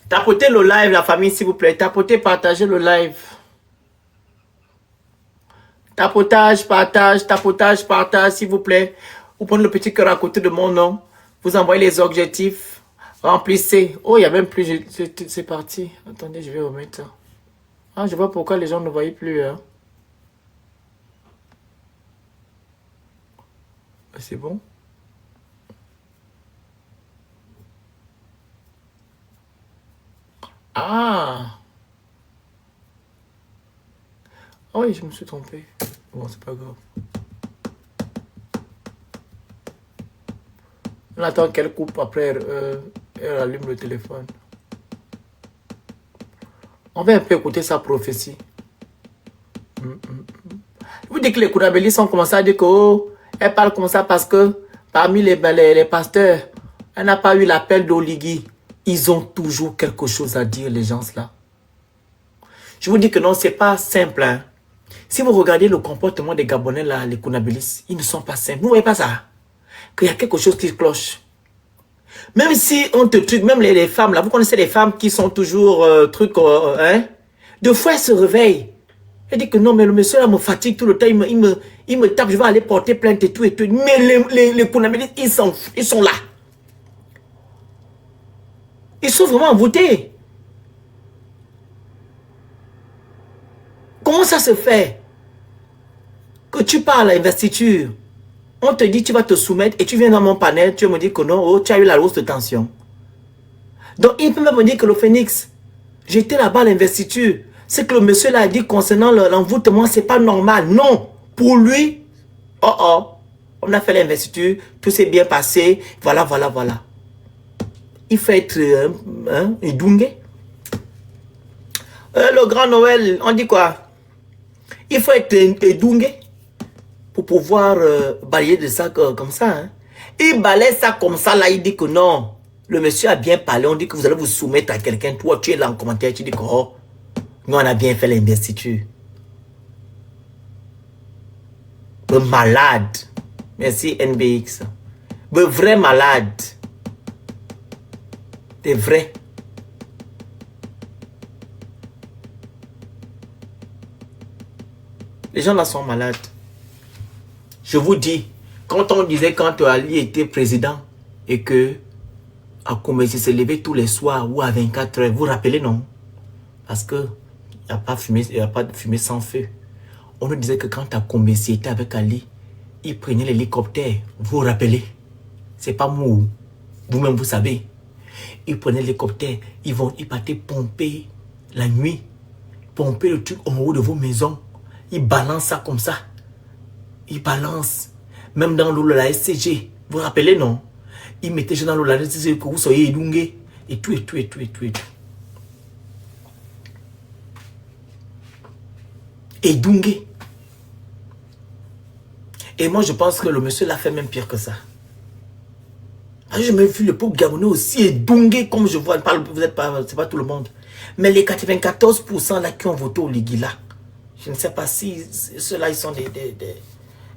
Tapotez le live, la famille, s'il vous plaît. Tapotez, partagez le live. Tapotage, partage, s'il vous plaît. Vous prenez le petit cœur à côté de mon nom. Vous envoyez les objectifs. Remplissez. Oh, il n'y a même plus. C'est parti. Attendez, je vais remettre ça. Ah, je vois pourquoi les gens ne voyaient plus. Hein. C'est bon. Ah. Oh oui, je me suis trompé. Bon, c'est pas grave. On attend qu'elle coupe, après elle allume le téléphone. On va un peu écouter sa prophétie. Vous dites que les Kounabélis ont commencé à dire que oh, elle parle comme ça parce que parmi les pasteurs, elle n'a pas eu l'appel d'Oligui. Ils ont toujours quelque chose à dire, les gens là. Je vous dis que non, c'est pas simple. Hein. Si vous regardez le comportement des Gabonais là, les Kounabélis, ils ne sont pas simples. Vous ne voyez pas ça? Qu'il y a quelque chose qui cloche. Même si on te truc, même les femmes là, vous connaissez les femmes qui sont toujours hein? Deux fois elles se réveillent. Elle dit que non, mais le monsieur là me fatigue tout le temps, il me tape, je vais aller porter plainte et tout et tout. Mais les Kounabélis, ils sont là. Ils sont vraiment envoûtés. Comment ça se fait que tu parles à l'investiture? On te dit tu vas te soumettre et tu viens dans mon panel, tu me dis que non, oh, tu as eu la hausse de tension. Donc il peut même me dire que le Phénix, j'étais là-bas à l'investiture. Ce que le monsieur là a dit concernant l'envoûtement, c'est pas normal. Non, pour lui, on a fait l'investiture, tout s'est bien passé, voilà. Il faut être édungé. Le grand Noël, on dit quoi? Il faut être édungé pour pouvoir balayer de ça comme ça. Hein. Il balaye ça comme ça, là, il dit que non. Le monsieur a bien parlé, on dit que vous allez vous soumettre à quelqu'un. Toi, tu es là en commentaire, tu dis que oh, nous, on a bien fait l'investiture. Le malade. Merci, NBX. Le vrai malade. T'es vrai. Les gens là sont malades. Je vous dis, quand on disait quand Ali était président et que Akoumé s'est levé tous les soirs ou à 24 heures, vous vous rappelez non? Parce que il n'y a pas de fumée sans feu. On nous disait que quand Akoumé était avec Ali, il prenait l'hélicoptère. Vous vous rappelez? C'est pas moi. Vous-même vous savez. Ils prenaient l'hélicoptère, ils partaient pomper la nuit, pomper le truc en haut de vos maisons. Ils balancent ça comme ça. Ils balancent. Même dans l'eau, la SCG. Vous vous rappelez, non? Ils mettaient dans l'eau, la SCG, que vous soyez édungé. Et tout. Édungé. Et moi, je pense que le monsieur l'a fait même pire que ça. Je me vu le peuple gabonais aussi édungé, comme je vois. Vous n'êtes pas, c'est pas tout le monde. Mais les 94% là qui ont voté au Ligui là, je ne sais pas si ceux-là, ils sont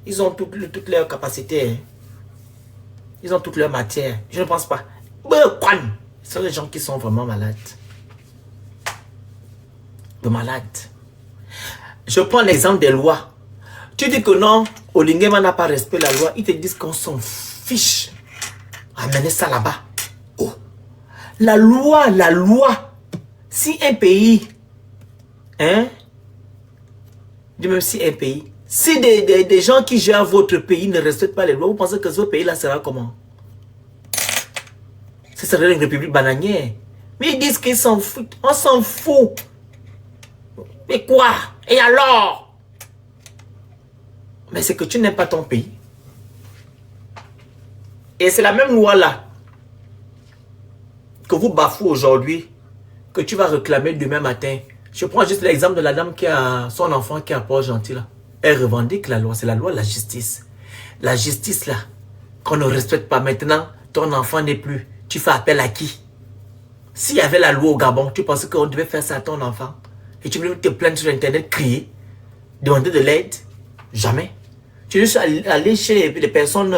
ils ont toutes leurs capacités. Hein. Ils ont toute leur matière. Je ne pense pas. Ce sont les gens qui sont vraiment malades. De malades. Je prends l'exemple des lois. Tu dis que non, Olingema n'a pas respecté la loi. Ils te disent qu'on s'en fiche. Amenez ça là-bas. Oh. La loi. Si un pays, hein, dis même si un pays, si des gens qui gèrent votre pays ne respectent pas les lois, vous pensez que ce pays-là sera comment? Ce serait une république bananière. Mais ils disent qu'ils s'en foutent. On s'en fout. Mais quoi? Et alors? Mais c'est que tu n'aimes pas ton pays. Et c'est la même loi-là que vous bafouez aujourd'hui, que tu vas réclamer demain matin. Je prends juste l'exemple de la dame qui a son enfant qui a Port-Gentil là. Elle revendique la loi, c'est la loi de la justice. La justice là, qu'on ne respecte pas maintenant, ton enfant n'est plus. Tu fais appel à qui? S'il y avait la loi au Gabon, tu pensais qu'on devait faire ça à ton enfant? Et tu voulais te plaindre sur Internet, crier, demander de l'aide? Jamais. Tu es juste allé chez les personnes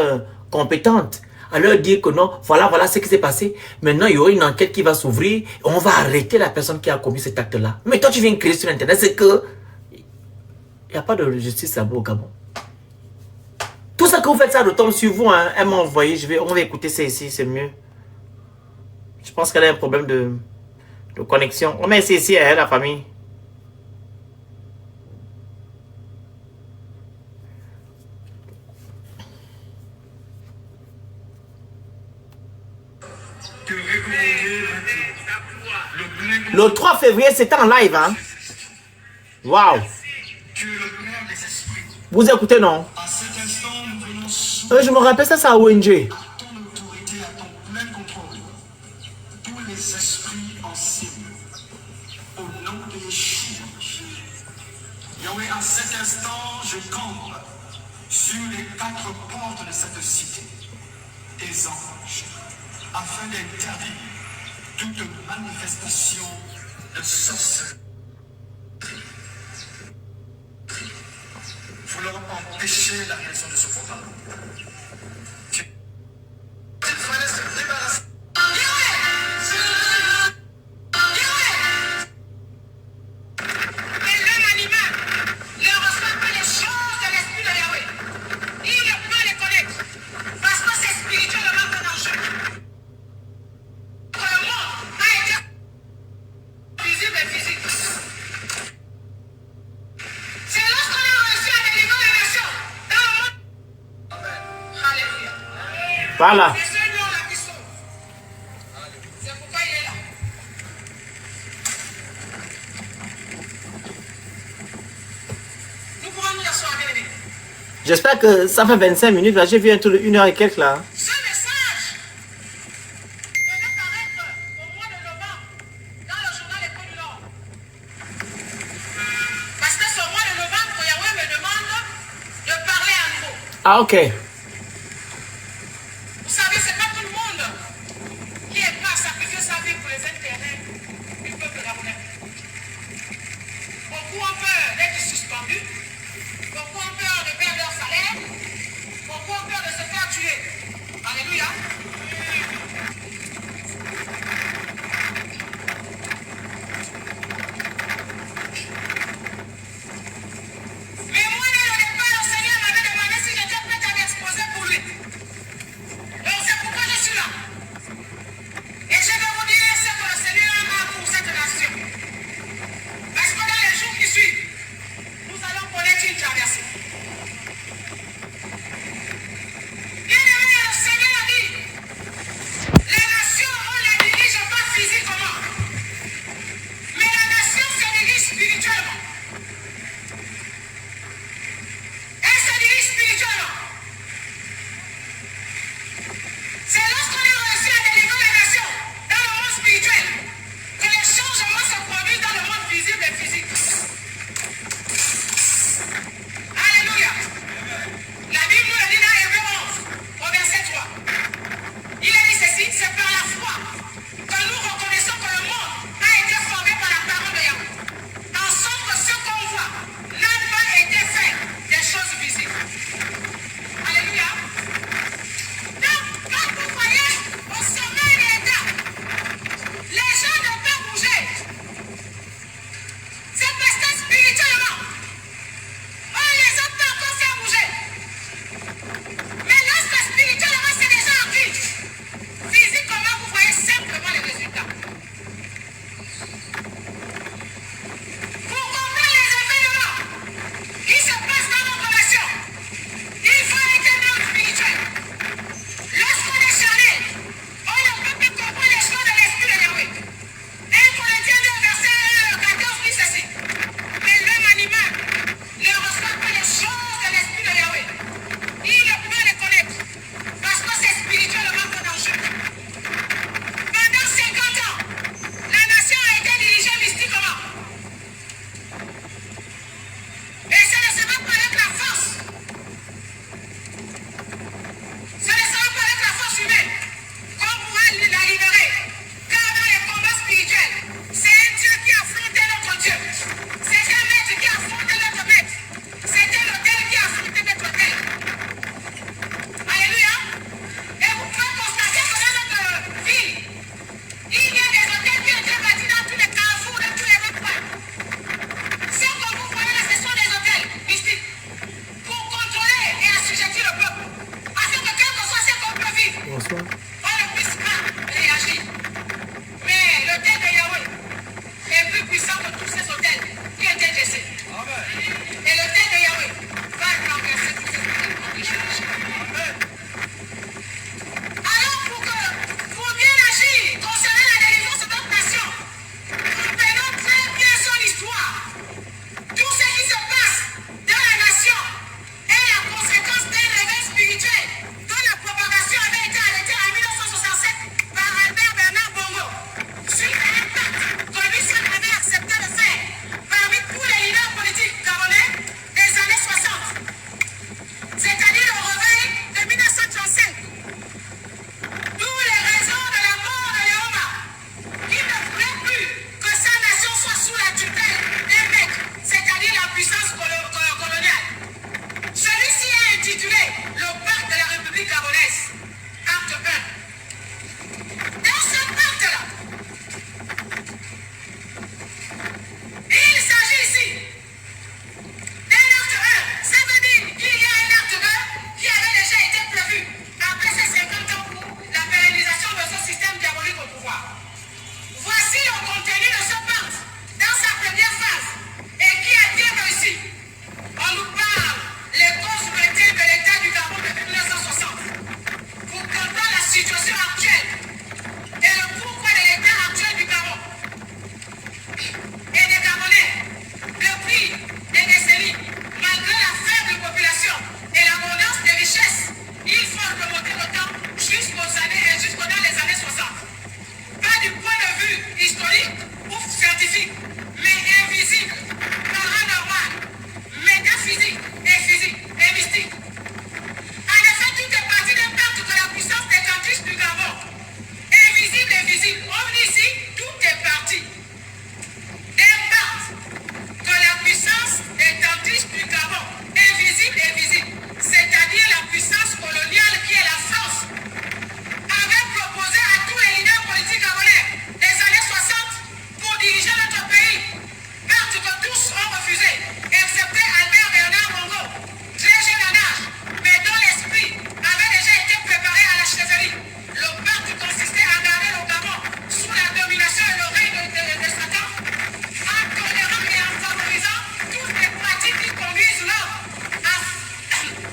compétentes. à leur dire que non, voilà ce qui s'est passé. Maintenant, il y aura une enquête qui va s'ouvrir. On va arrêter la personne qui a commis cet acte-là. Mais toi, tu viens créer sur Internet, c'est que il n'y a pas de justice là-bas au Gabon. Tout ça que vous faites, ça retombe sur vous. Hein. Elle m'a envoyé, on va écouter ça ici, c'est mieux. Je pense qu'elle a un problème de connexion. On met ici, hein, la famille. Le 3 février, c'était en live. Hein? Waouh! Vous écoutez, non? Je me rappelle ça, c'est à ONG. Yahweh, en cet instant, je campe sur les 4 portes de cette cité, des anges, afin d'interdire toute manifestation de sorcellerie. Vous leur empêchez la raison de ce programme. Il fallait se débarrasser. Voilà. J'espère que ça fait 25 minutes. Là, j'ai vu un tour de 1 heure et quelques là. Ce message devait paraître au mois de novembre dans le journal Écho du Nord. Parce que c'est au mois de novembre que Yahweh me demande de parler à nouveau. Ah, ok. Vous savez, c'est pas tout le monde qui est prêt à sacrifier sa vie pour les intérêts du peuple gabonais. Beaucoup ont peur d'être suspendus. Beaucoup ont peur de perdre leur salaire. Beaucoup ont peur de se faire tuer. Alléluia. Mais moi, dès le départ, le Seigneur m'avait demandé si j'étais prête à m'exposer.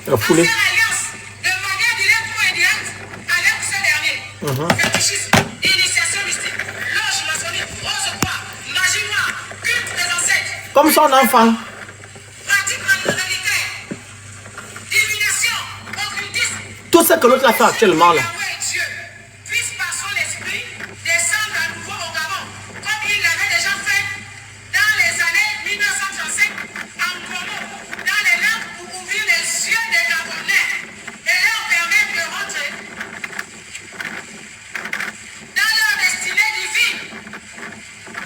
La foulée. Faire alliance de manière directe ou indirecte avec ce dernier. Fétichisme, initiation mystique, loge maçonnique, rose bois, magie noire, culte des ancêtres. Comme son enfant. Pratique manualité, divination, occultisme. Tout ce que l'autre a fait actuellement là. Dieu puisse par son esprit descendre à nouveau au Gabon, comme il l'avait déjà fait dans les années 1935 en Congo, dans les lacs pour ouvrir les yeux des Gabonais et leur permettre de rentrer dans leur destinée divine.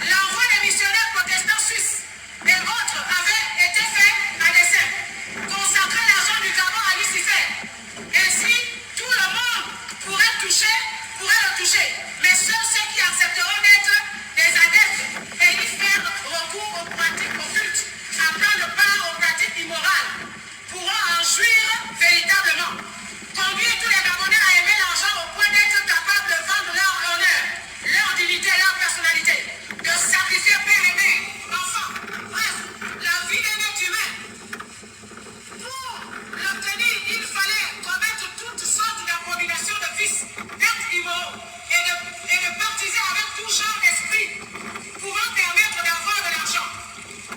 L'envoi des missionnaires protestants suisses et autres avait été fait à dessein. Consacrer l'argent du Gabon à Lucifer. Ainsi, tout le monde pourrait le toucher. Mais seuls ceux qui accepteront d'être des adeptes et y faire recours aux pratiques occultes, à prendre part aux pratiques immorales, pourront en jouir véritablement. Conduire tous les Gabonais à aimer l'argent au point d'être capables de vendre leur honneur, leur dignité, leur personnalité, de sacrifier père et mère, enfants, bref, la vie d'un être humain. Pour l'obtenir, il fallait commettre toutes sortes d'abominations de vices, d'actes immoraux et de baptiser avec tout genre d'esprit pouvant permettre d'avoir de l'argent.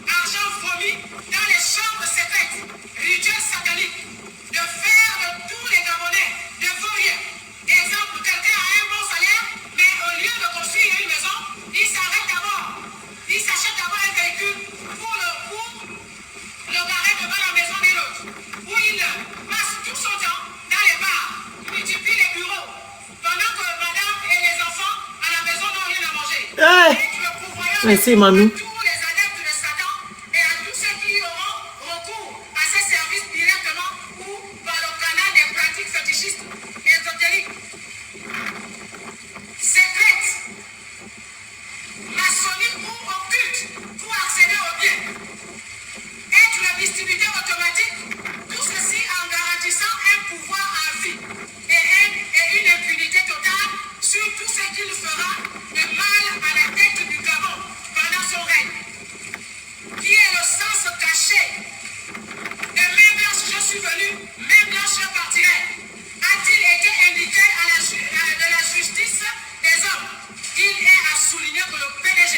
Argent vomi dans les chambres secrètes, rituels sataniques, de faire de tous les Gabonais de vauriens. Exemple, quelqu'un a un bon salaire, mais au lieu de construire une maison, il s'achète d'abord un véhicule pour le garer devant la maison de l'autre, où il passe tout son temps dans les bars, multiplie les bureaux, pendant que madame et les enfants à la maison n'ont rien à manger. Hey. Être le pourvoyeur Merci, de mamie. tous les adeptes de Satan et à tous ceux qui auront recours à ces services directement ou par le canal des pratiques fétichistes ésotériques, secrètes, maçonniques ou occultes pour accéder aux biens. Être le distributeur automatique, tout ceci en garantissant un pouvoir à vie et une impunité totale sur tout ce qu'il fera de mal à la tête du Gabon pendant son règne. Qui est le sens caché de main blanche je suis venu, main blanche je partirai. A-t-il été indiqué de la justice des hommes? Il est à souligner que le PDG,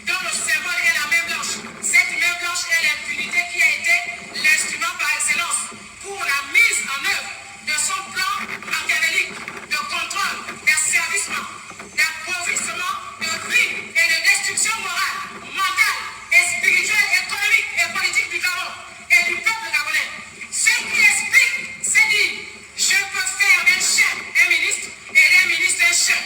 dont le symbole est la main blanche, cette main blanche est l'impunité qui a été l'instrument par excellence pour la mise en œuvre de son plan machiavélique de contrôle, d'asservissement, d'appauvrissement, de ruine et de destruction morale, mentale et spirituelle, économique et politique du Gabon et du peuple gabonais. Ce qui explique, c'est dit, je peux faire d'un chien un ministre et d'un ministre un chien.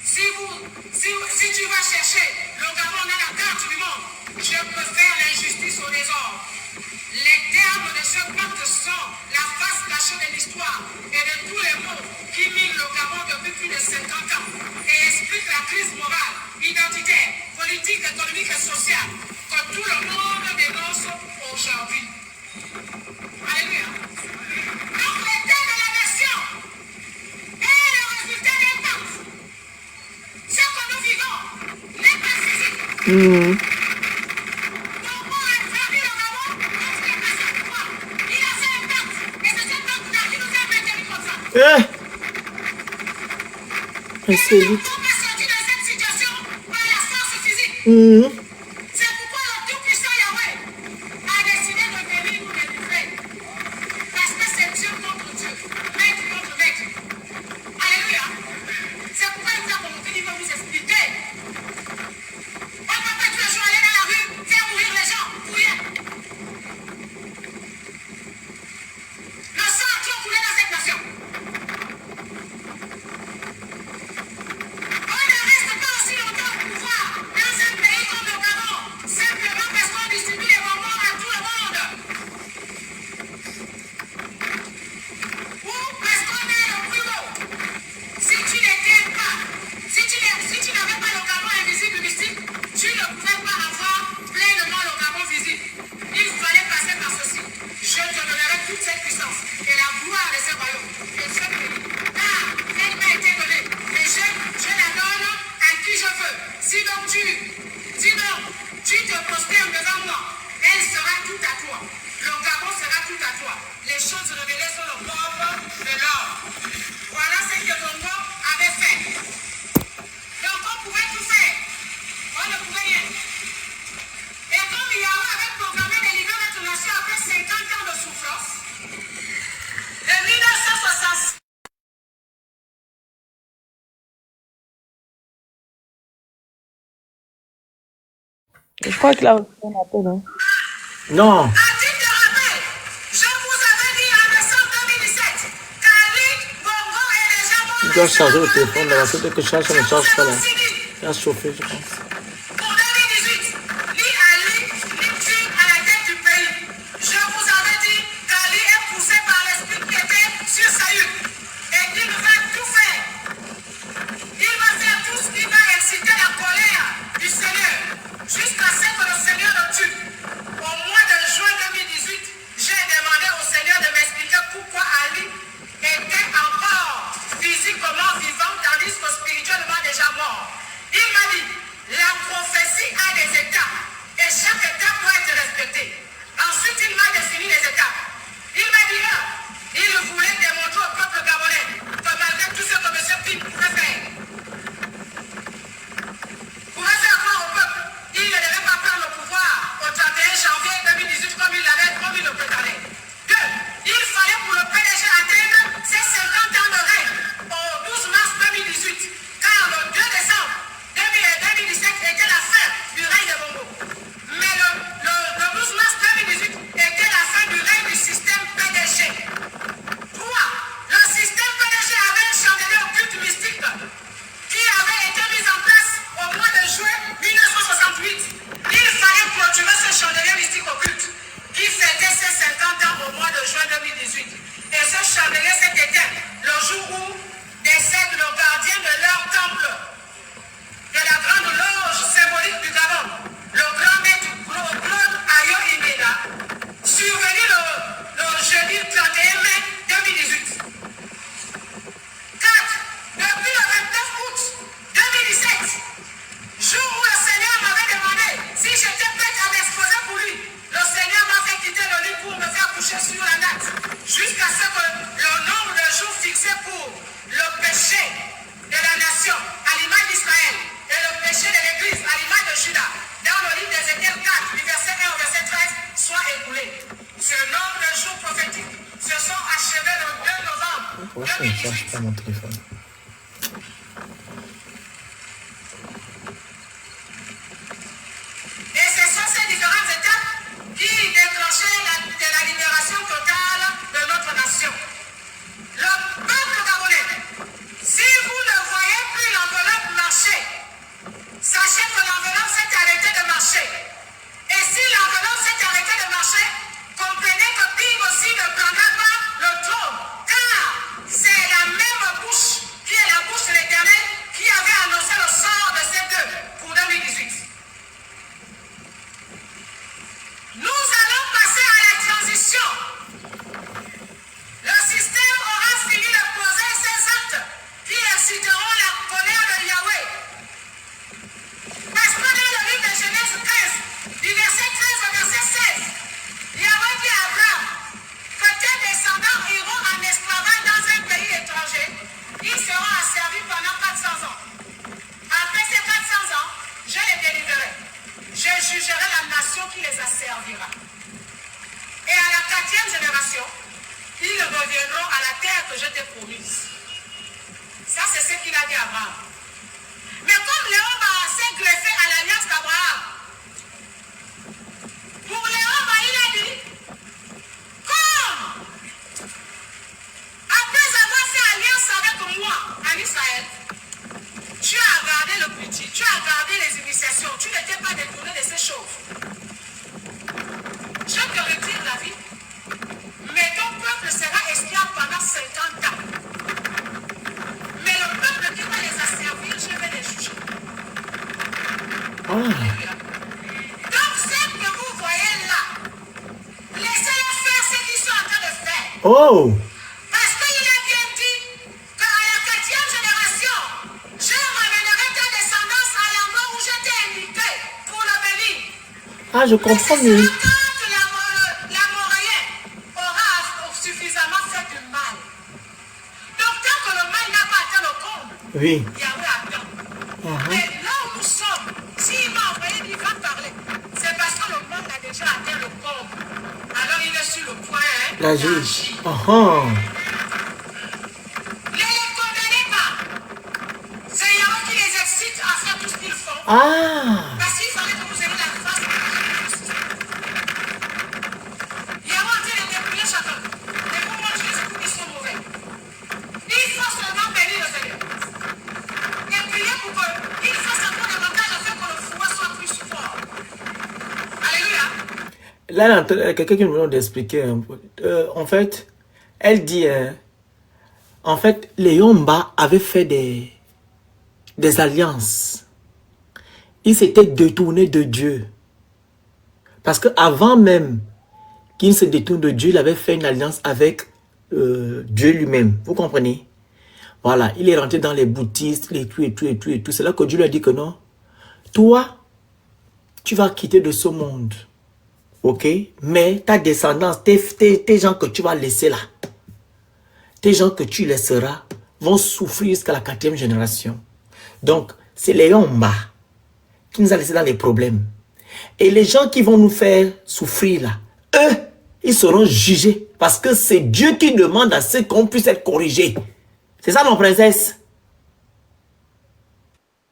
Si tu vas chercher le Gabon dans la carte du monde, je peux faire l'injustice au désordre. Les termes de ce pacte sont la face cachée de l'histoire et de tous les maux qui minent le Gabon depuis plus de 50 ans et expliquent la crise morale, identitaire, politique, économique et sociale que tout le monde dénonce aujourd'hui. Alléluia. Donc l'état de la nation est le résultat d'un pacte. Ce que nous vivons n'est pas physique. Ton père a servi le Gabon, parce qu'il est passé à pouvoir. Il a fait un pacte, et c'est ce pacte-là qui nous a maintenus comme ça. Et nous ne sommes pas sortis de cette situation par la force physique. C'est pourquoi le tout-puissant Yahweh a décidé de venir nous délivrer. Parce que c'est Dieu contre Dieu, maître contre maître. Alléluia. C'est pourquoi il nous a convoqué, il veut vous expliquer. On ne peut pas tous les jours aller dans la rue, faire mourir les gens pour rien. Le sang a trop coulé dans cette nation. On ne reste pas aussi longtemps au pouvoir dans un pays comme le Je crois qu'il a reçu un appel. Hein. Non. À titre de rappel, je vous avais dit en décembre 2017 qu'Ali Bongo est déjà mort. Il doit charger le téléphone là-bas. Peut-être que charge, ça ne charge pas là. aussi dit Il a chauffé, je pense. pour 2018, ni Ali, ni Kim à la tête du pays. Je vous avais dit qu'Ali est poussé par l'esprit qui était sur Saül et qu'il va tout faire. Il va faire tout ce qui va exciter la colère du Seigneur jusqu'à ce que le Seigneur le tue. Au mois de juin 2018, j'ai demandé au Seigneur de m'expliquer pourquoi Ali était encore physiquement vivant tandis que spirituellement déjà mort. Il m'a dit, la prophétie a des étapes et chaque étape doit être respectée. Ensuite, il m'a défini les étapes. Il m'a dit là, il voulait démontrer au peuple gabonais que malgré tout ce que M. Pim pouvait faire, croire au peuple, il ne devait pas prendre le pouvoir au 31 janvier 2018 comme il le prétendait. Deux, il fallait pour le PDG atteindre ses 50 ans de règne au 12 mars 2018, car le 2 décembre 2017 était la fin du règne de Bongo. Mais le 12 mars 2018 était la fin du règne du système PDG. 3. Le système PDG avait un chandelier occulte mystique qui avait été mis en place au mois de juin 1968. Il fallait clôturer ce chandelier mystique occulte qui fêtait ses 50 ans au mois de juin 2018. Et ce chandelier s'est éteint le jour où décède le gardien de leur temple, de la grande loge symbolique du Gabon, le grand maître Claude Ayo Imeda, survenu le jeudi 31 mai 2018. 4. Depuis le 29 août 2017, jour où le Seigneur m'avait demandé si j'étais prête à m'exposer pour lui, le Seigneur m'a fait quitter le lit pour me faire coucher sur la date, jusqu'à ce que le nombre de jours fixé pour le péché de la nation, à l'image d'Israël, et le péché de l'Église, à l'image de Judas, dans le livre d'Ézéchiel 4, du verset 1 au verset 13, soit écoulé. Ce nombre de jours prophétiques se sont achevés le 2 novembre Pourquoi ça ne charge 2018. pas mon téléphone? Et ce sont ces différentes étapes qui déclenchaient la libération totale de notre nation. Le peuple gabonais, si vous ne voyez plus l'enveloppe marcher, sachez que l'enveloppe s'est arrêtée de marcher. Et si l'enveloppe s'est arrêtée de marcher, comprenez que Ping aussi ne prendra pas le trône, car c'est la même bouche qui est la bouche de l'Éternel qui avait annoncé le sort de ces deux pour 2018. Nous allons passer à la transition. Le système aura fini de poser ses actes qui exciteront la colère de Yahweh. Parce que dans le livre de Genèse 13, du verset 13 au verset 16, Yahweh dit à Abraham que tes descendants iront en esclavage dans un pays étranger. Ils seront asservis pendant 400 ans. Après ces 400 ans, je les délivrerai. Je jugerai la nation qui les asservira. Et à la 4e génération, ils reviendront à la terre que je t'ai promise. Ça, c'est ce qu'il a dit à Abraham. Mais comme Léon s'est greffé à l'alliance d'Abraham, pour Léon, il a dit, comme après avoir fait alliance avec moi en Israël, tu as gardé le petit, tu as gardé les initiations, tu n'étais pas détourné de ces choses. Je te retire la vie, mais ton peuple sera esclave pendant 50 ans. Mais le peuple qui va les asservir, je vais les juger. Donc, ce que vous voyez là, laissez-les faire ce qu'ils sont en train de faire. Oh! Parce qu'il a bien dit qu'à la 4e génération, je ramènerai ta descendance à l'endroit où je t'ai invité pour le bénir. Ah, je comprends mieux. Quand l'Amoréen aura suffisamment fait du mal. Donc, tant que le mal n'a pas atteint le comble, Oui. Yahweh attend. Mais là où nous sommes, s'il m'a envoyé, il va parler. C'est parce que le mal a déjà atteint le comble. Alors, il est sur le point D'agir. d'agir. Ne les condamnez pas. C'est Yahweh qui les excite à faire tout ce qu'ils font. Ah! Parce qu'il fallait que vous ayez la grâce là, quelqu'un qui me demande d'expliquer un peu. En fait, elle dit, en fait, les Yomba avaient fait des alliances. Ils s'étaient détournés de Dieu. Parce qu'avant même qu'il se détourne de Dieu, il avait fait une alliance avec Dieu lui-même. Vous comprenez? Voilà, il est rentré dans les bouddhistes, les tout et tout et tout et tout. C'est là que Dieu lui a dit que non. Toi, tu vas quitter de ce monde. Ok? Mais ta descendance, tes gens que tu vas laisser là, tes gens que tu laisseras, vont souffrir jusqu'à la 4e génération. Donc, c'est les Yomba qui nous a laissés dans les problèmes. Et les gens qui vont nous faire souffrir là, eux, ils seront jugés. Parce que c'est Dieu qui demande à ce qu'on puisse être corrigé. C'est ça, mon princesse?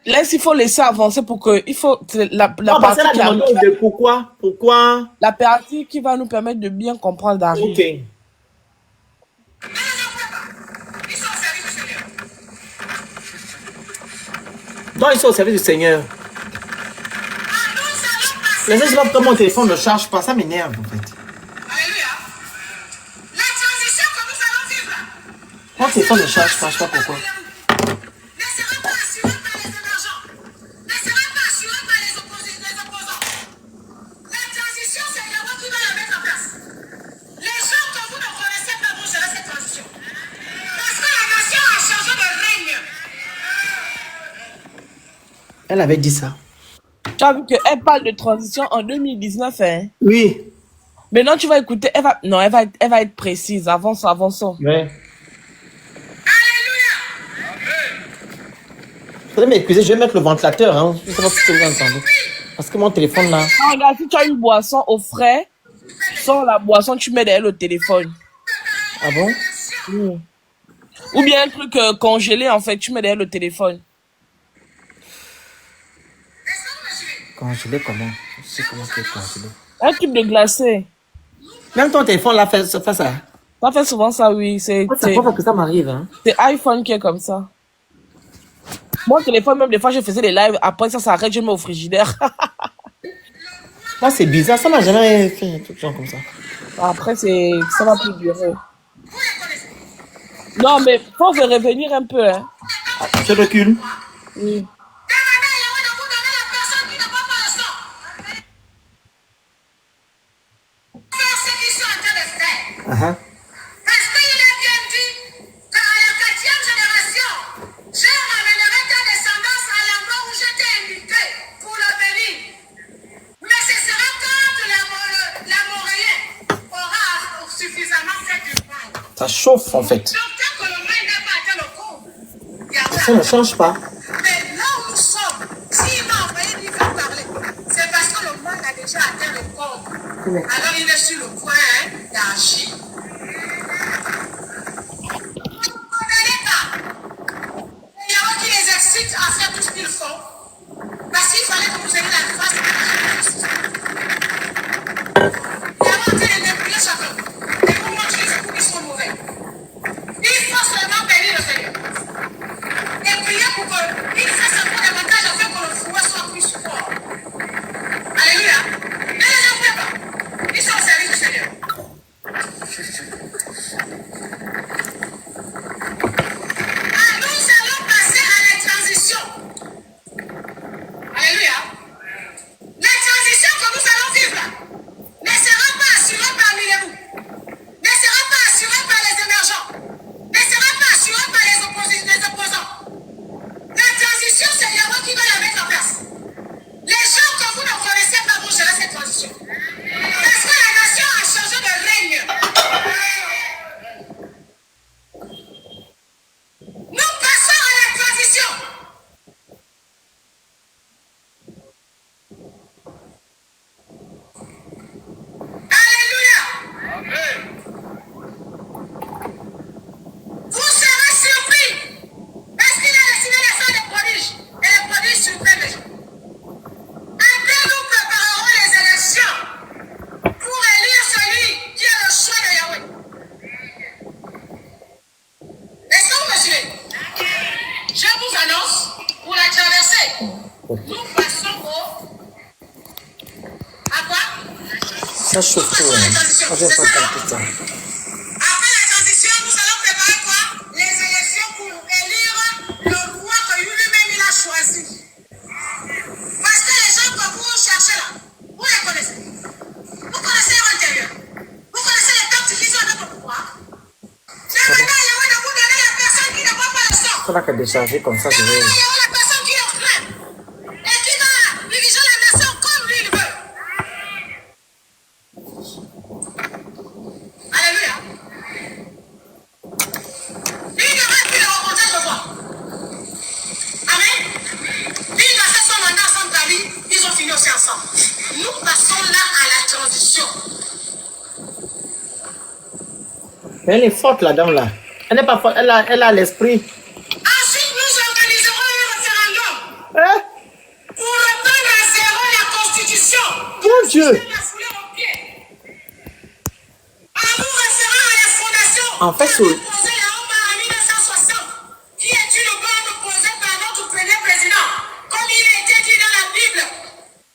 Laisse, il faut laisser avancer pour que... Il faut... La Non, parce partie qu'elle qui a arrive, demandé de pourquoi. la partie qui va nous permettre de bien comprendre arrive. Ok. Ils sont au service du Seigneur. Donc, ils sont au service du Seigneur. Nous allons passer. Les gens, je sais pas pourquoi mon téléphone ne charge pas. Ça m'énerve, en fait. Alléluia. La transition que nous allons vivre là. Mon téléphone ne charge pas, je sais pas pourquoi. Ne sera pas assuré par les émergents. Ne sera pas assuré par les opposants. La transition, c'est Yahweh qui va la mettre en place. Les gens que vous ne connaissez pas vont gérer cette transition. Parce que la nation a changé de règne. Elle avait dit ça. Tu as vu qu'elle parle de transition en 2019, hein? Oui. Maintenant, tu vas écouter. Non, elle va être précise. Avançons, avançons. Ouais. Alléluia. Vous m'excuser, je vais mettre le ventilateur. Hein. Je ne sais pas si vous entendez. Parce que mon téléphone là. Ah, regarde, si tu as une boisson au frais, sans la boisson, tu mets derrière le téléphone. Ah bon? Mm. Ou bien un truc congelé, en fait, tu mets derrière le téléphone. Congelé comment? Je sais comment c'est congelé. Un truc de glacé. Même ton téléphone là fait ça. Ça fait souvent ça, oui. C'est C'est pas que ça m'arrive. Hein. iPhone qui est comme ça. Mon téléphone, même des fois, je faisais des lives. Après, ça s'arrête, je mets au frigidaire. Moi, c'est bizarre. Ça m'a jamais fait un truc genre comme ça. Après, ça va plus durer. Non, mais faut revenir un peu, hein. Je recule. Oui. Demandez à Yahweh de vous donner la personne qui ne prend pas le sang. Faire ce qu'ils sont en train de faire. Parce qu'il est bien dit qu'à la 4e génération, je ramènerai ta descendance à l'endroit où je t'ai invité pour le bénir. Mais ce sera quand l'Amoréen aura suffisamment fait du mal. Ça chauffe en fait. Donc, tant que le mal n'a pas atteint le corps, Ça ne change pas. mais là où nous sommes, s'il m'a envoyé lui faire parler, c'est parce que le monde a déjà atteint le corps. Alors il est sur le point d'agir. Vous ne comprenez pas. Il y a qui les excite à faire tout ce qu'ils font. Parce qu'il fallait que vous ayez la face de la justice. Il y a en train de manipuler chacun. Et vous montrer les coups qui sont mauvais. Il faut seulement bénir le Seigneur. Et prier pour qu'il fasse encore davantage afin que le fouet soit plus fort. Alléluia. Ne les oubliez pas. Ils sont au service du Seigneur. Nous allons passer à la transition. Alléluia. La transition que nous allons vivre là ne sera Ça chauffe tout. Hein. Moi, je fais pas tout ça. Après la transition, nous allons préparer quoi? Les élections pour élire le roi que lui-même il a choisi. Parce que les gens que vous cherchez là, vous les connaissez. Vous connaissez leur intérieur. Vous connaissez les tactiques qu'ils ont avec le pouvoir. C'est maintenant Yahweh de vous donner la personne qui ne voit pas le sang. On n'a qu'à décharger comme ça. Je vais... La personne qui le craint et qui va diriger la nation comme lui il veut. Alléluia. Il ne va plus le rencontrer de fois. Amen. Il a fait son mandat sans David, ils ont fini aussi ensemble. Nous passons là à la transition. Mais elle est forte, la dame là. Elle n'est pas forte, elle a l'esprit. Ensuite, nous organiserons un référendum Hein? pour reprendre à zéro la Constitution. Mon Dieu. La foulée aux pieds. En nous référant à la fondation En fait, qui a sur- été posée là-haut en 1960, qui est une bande posée par notre premier président, comme il a été dit dans la Bible,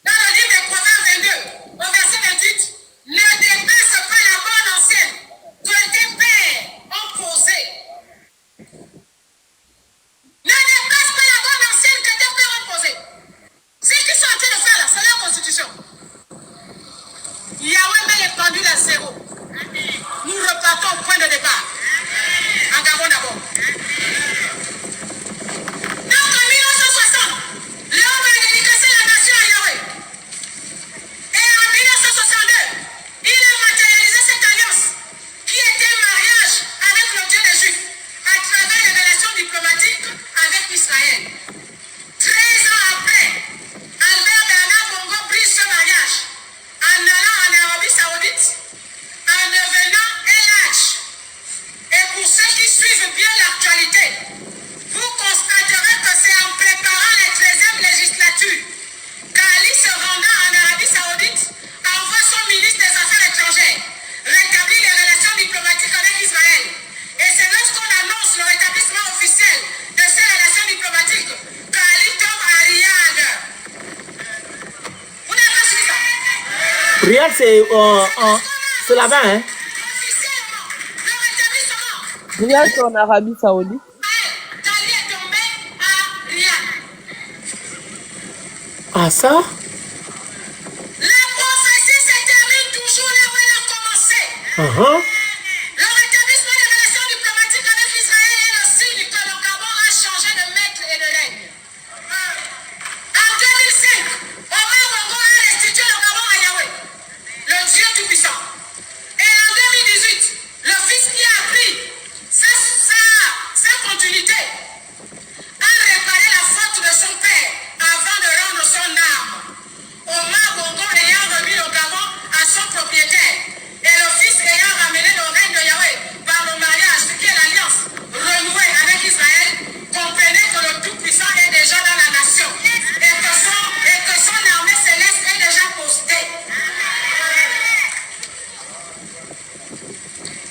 dans le livre des Proverbes 22, au verset 28, ne dépasse pas la bande ancienne que tes pères ont posée. Ne dépasse pas la bande ancienne que tes pères ont posée. Ce qu'ils sont en train de faire là, c'est la Constitution. Yahweh met les pendules à zéro. Nous repartons au point de départ. En Gabon d'abord. Donc en 1960, l'homme a dédicacé la nation à Yahweh. Et en 1962, il a matérialisé cette alliance qui était un mariage avec le Dieu des Juifs à travers les relations diplomatiques avec Israël. 13 ans après, Albert Bernard Bongo brise ce mariage en allant en Arabie Saoudite, en devenant LH. Et pour ceux qui suivent bien l'actualité, vous constaterez que c'est en préparant la 13e législature qu'Ali se rendant en Arabie Saoudite envoie son ministre des Affaires étrangères rétablir les relations diplomatiques avec Israël. Et c'est lorsqu'on annonce le rétablissement officiel de ces relations diplomatiques qu'Ali tombe à Riyad. Vous n'avez pas suivi ça? Riyad, c'est là-bas, hein? Officiellement, le rétablissement Riyad, c'est en Arabie Saoudite. d'Ali est tombé à Riyad. Ah, ça? La prophétie se termine toujours là où elle a commencé. Uh-huh. Le rétablissement des relations diplomatiques avec Israël est le signe que le Gabon a changé de maître et de règne. En 2005, Omar Bongo a restitué le Gabon à Yahweh, le Dieu Tout-Puissant. Et en 2018, le fils qui a pris sa continuité a réparé la faute de son père avant de rendre son âme. Omar Bongo ayant remis le Gabon à son propriétaire et le fils ayant ramené le règne de Yahweh par le mariage, ce qui est l'alliance renouée avec Israël, comprenez que le Tout-Puissant est déjà dans la nation et que son armée céleste est déjà postée.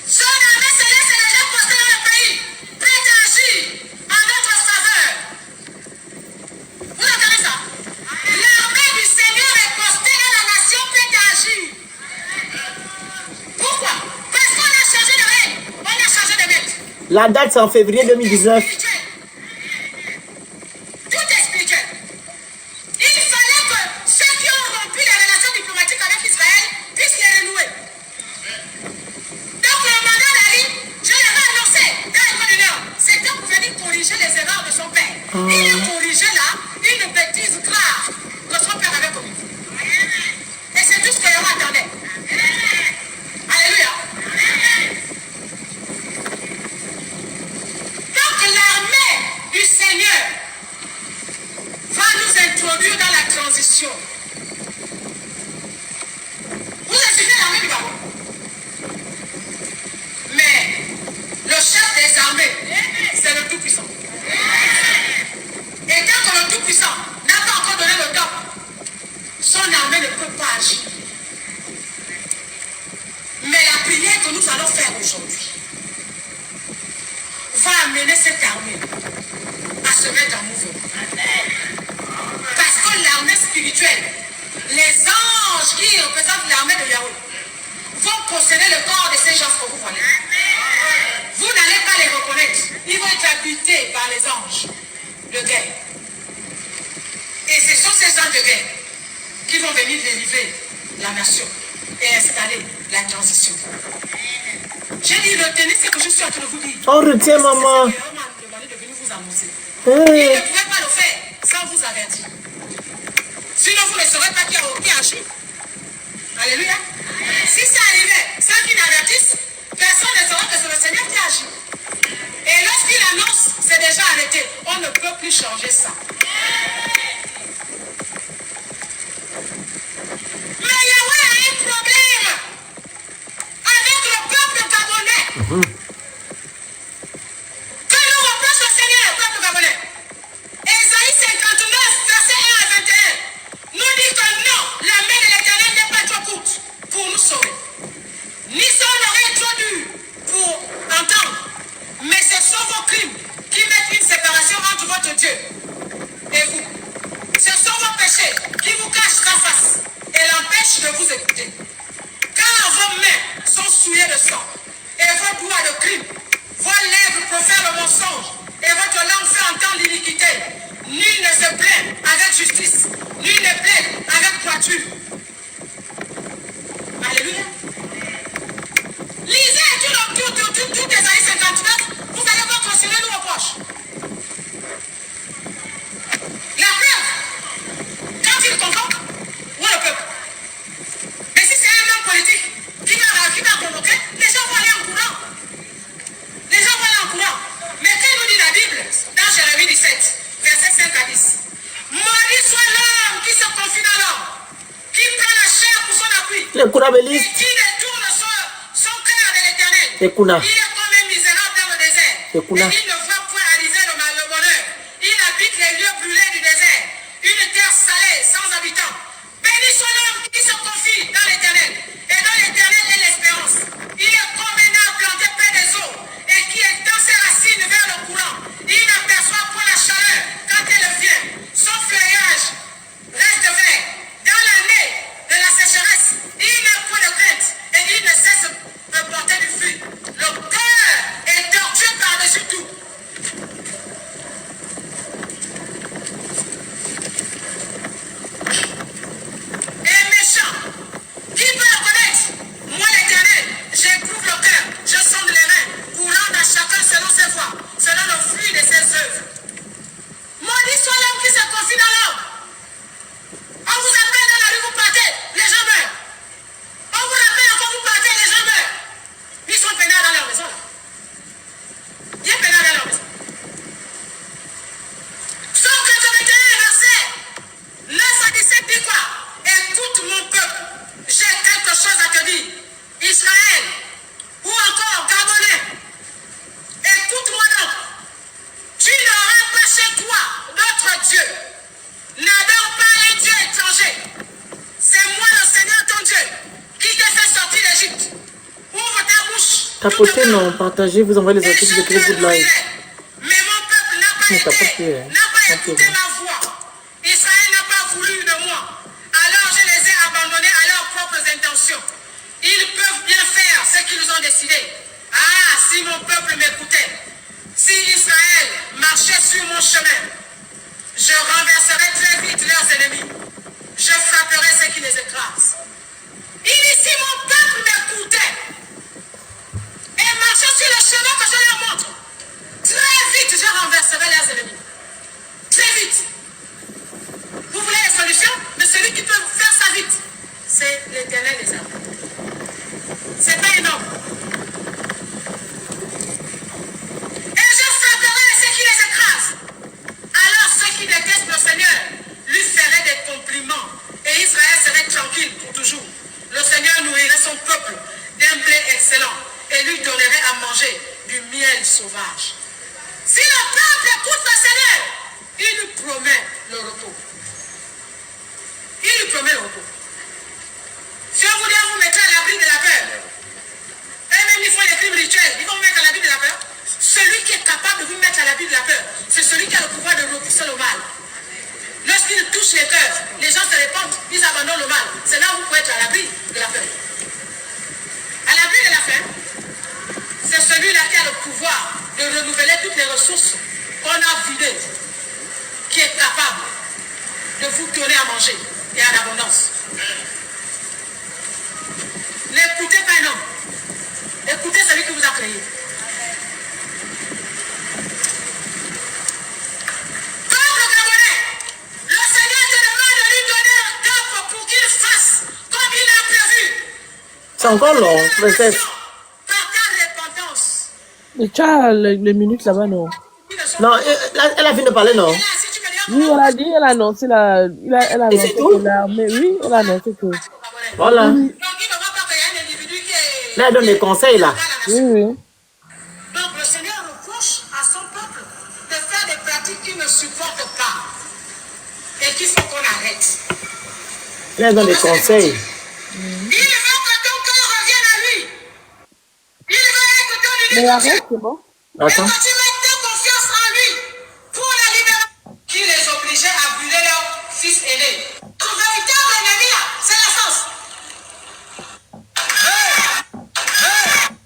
Son armée céleste est déjà postée dans le pays, prête à agir en notre faveur. Vous entendez ça? L'armée du Seigneur est postée dans la nation prête à agir. Pourquoi? Parce qu'on a changé de règne, on a changé de maître. La date, c'est en février 2019. Spirituel. Tout est spirituel. Il fallait que ceux qui ont rompu les relations diplomatiques avec Israël puissent les renouer. Donc le mandat d'Ali, je l'avais annoncé dans l'école du Nord, c'était pour venir corriger les erreurs de son père. Il a corrigé là une bêtise grave que son père avait commise. Et c'est tout ce que l'on attendait. Alléluia. Donc l'armée du Seigneur va nous introduire dans la transition. Vous êtes suivi l'armée du Gabon. Mais le chef des armées, c'est le Tout-Puissant. Et tant que le Tout-Puissant n'a pas encore donné le top, son armée ne peut pas agir. Mais la prière que nous allons faire aujourd'hui va amener cette armée à se mettre en mouvement. Parce que l'armée spirituelle, les anges qui représentent l'armée de Yahweh, posséder le corps de ces gens que vous voyez. Vous n'allez pas les reconnaître. Ils vont être habités par les anges de guerre. Et ce sont ces anges de guerre qui vont venir délivrer la nation et installer la transition. J'ai dit, retenez ce que je suis en train de vous dire. On retient, maman. On m'a demandé de venir vous annoncer. Il ne pouvait pas le faire sans vous avertir. Sinon, vous ne saurez pas qui a agi. Alléluia. Si ça arrivait sans qu'il avertisse, personne ne saura que c'est le Seigneur qui agit. Et lorsqu'il annonce, c'est déjà arrêté. On ne peut plus changer ça. Mais Yahweh a un problème avec le peuple gabonais. Que nous reproche le Seigneur, le peuple gabonais. Ésaïe 59, verset 1 à 21, nous dit que non, la main de l'Éternel n'est pas trop courte pour nous sauver. Ni son oreille trop dure pour entendre. Mais ce sont vos crimes qui mettent une séparation entre votre Dieu et vous. Ce sont vos péchés qui vous cachent la face et l'empêchent de vous écouter. Car vos mains sont souillées de sang et vos doigts de crime. Vos lèvres profèrent le mensonge et votre langue fait entendre l'iniquité. Nul ne se plaint avec justice, nul ne plaît avec droiture. Alléluia. Lisez tout Ésaïe 59, vous allez voir qu'on se met nous reproche. La preuve, quand il convoque, où est le peuple? Mais si c'est un homme politique qui va convoquer, les gens vont aller en courant. Les gens vont aller en courant. Mais quand nous dit la Bible, dans Jérémie 17, verset 5 à 10, maudit soit l'homme qui se confie dans l'homme, qui prend la chair pour son appui, et qui détourne son cœur de l'Éternel. Il est comme un misérable dans le désert. Et il ne voit point arriver le bonheur. Il habite les lieux brûlés du désert, une terre salée, sans habitants. Béni soit l'homme qui se confie dans l'Éternel, et dans l'Éternel est l'espérance. Il est comme un arbre planté près des eaux, et qui étend ses racines vers le courant. Il n'aperçoit point la chaleur quand elle vient. Son feuillage reste vert. Dans l'année de la sécheresse, il n'a point de crainte, et il ne cesse de porter du fruit. Le cœur est tortueux par-dessus tout. Et méchant, qui peut le connaître? Moi l'Éternel, j'éprouve le cœur, je sonde les reins, pour rendre à chacun selon ses voies, selon le fruit de ses œuvres. Maudit soit l'homme qui se confie dans l'homme. On vous appelle dans la rue, vous partez, les gens meurent. On vous rappelle encore, vous partez, les gens meurent. Ils sont peinards dans leur maison là. Il y a peinards dans leur maison. Psaume 81, verset 9 à 17 dit quoi? Écoute mon peuple, j'ai quelque chose à te dire. Israël, ou encore Gabonais, écoute-moi donc. Tu n'auras pas chez toi d'autre Dieu. N'adore pas un Dieu étranger. C'est moi le Seigneur ton Dieu qui t'a fait sortir d'Égypte. Ouvre ta bouche. Tapotez, non, partagez, vous envoyez les articles de Clé Good Life. Mais mon peuple n'a pas écouté ma voix. Israël n'a pas voulu de moi. Alors je les ai abandonnés à leurs propres intentions. Ils peuvent bien faire ce qu'ils ont décidé. Ah, si mon peuple m'écoutait, si Israël marchait sur mon chemin, je renverserai très vite leurs ennemis. Je frapperai ceux qui les écrasent. Il dit, si mon peuple m'écoutait et marchait sur le chemin que je leur montre, très vite je renverserai leurs ennemis. Très vite. Vous voulez la solution? Mais celui qui peut faire ça vite, c'est l'Éternel des armées. C'est pas énorme. Et je frapperai ceux qui les écrasent. Alors ceux qui détestent le Seigneur lui feraient des compliments. Et Israël serait tranquille pour toujours. Le Seigneur nourrirait son peuple d'un blé excellent et lui donnerait à manger du miel sauvage. Si le peuple écoute le Seigneur, il lui promet le repos. Il lui promet le repos. Si on vous dit, vous mettez à l'abri de la peur. Et même ils font les crimes rituels, ils vont vous mettre à l'abri de la peur. Celui qui est capable de vous mettre à l'abri de la peur, c'est celui qui a le pouvoir de repousser le mal. Lorsqu'il touche les cœurs, les gens se répandent, ils abandonnent le mal. C'est là où vous pouvez être à l'abri de la peur. C'est encore long, princesse. Par ta repentance. Et tu as les minutes là-bas, non? Non, elle a fini de parler, non? Si tu me dis, Oui, elle a dit, elle a annoncé elle a Et c'est annoncé tout? que l'armée, oui, elle a annoncé que, Voilà. oui, donc il ne voit pas qu'il y a un individu qui est Là, elle donne des conseils, là. oui, oui. Donc le Seigneur reproche à son peuple de faire des pratiques qu'il ne supporte pas et qu'il faut qu'on arrête. Là, elle donne des conseils. Il veut que ton cœur revienne à lui. Il veut que ton Mais unité arrête, c'est bon. et Attends. que tu mettes ta confiance en lui pour la libération. Qui les obligeait à brûler leur fils aîné. Ton véritable ennemi là, c'est la sens.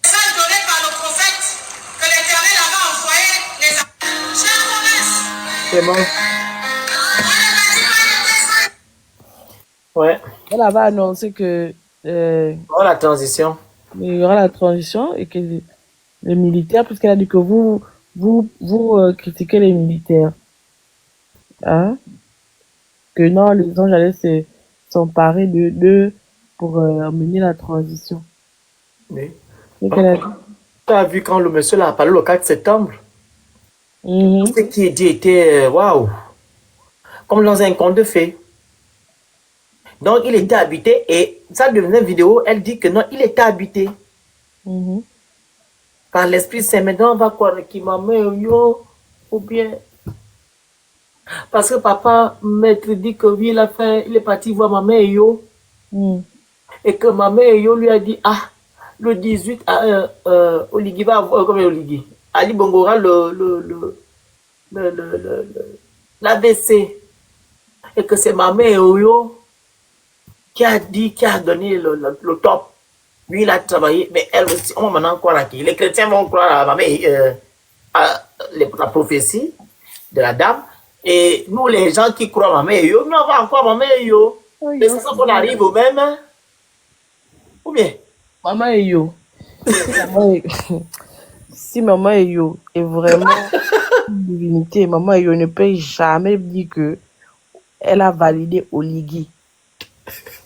Message donné par le prophète que l'Éternel avait envoyé les chers promesses. C'est bon. Ouais. Elle avait annoncé que, Oh, la transition. il y aura la transition et que les militaires, puisqu'elle a dit que vous critiquez les militaires, hein, que non, les anges allaient s'emparer d'eux pour mener la transition. Oui. C'est qu'elle a dit. Tu as vu quand le monsieur là a parlé le 4 septembre? Mhm. Ce qui est dit était, waouh, comme dans un conte de fées. Donc, il était habité et ça devenait une vidéo. Elle dit que non, il était habité Mhm. par l'Esprit Saint. Maintenant, on va croire qu'il m'a mis yo ou bien. Parce que papa, maître, dit que oui, il est parti voir ma mère yo. Mhm. Et que ma mère yo lui a dit, ah, le 18, Oligui va avoir, comme Oligui, Ali Bongora, l'AVC. Et que c'est ma mère yo qui a dit, qui a donné le top. Lui, il a travaillé, mais elle aussi, on va maintenant croire à qui? Les chrétiens vont croire à ma mère, à la prophétie de la dame. Et nous, les gens qui croient à ma mère, nous, on va encore à ma mère. Mais c'est ça qu'on arrive au même. Hein? Ou bien? Maman Eyo. Si Maman Eyo est vraiment une divinité, Maman Eyo ne peut jamais dire que elle a validé Oligui.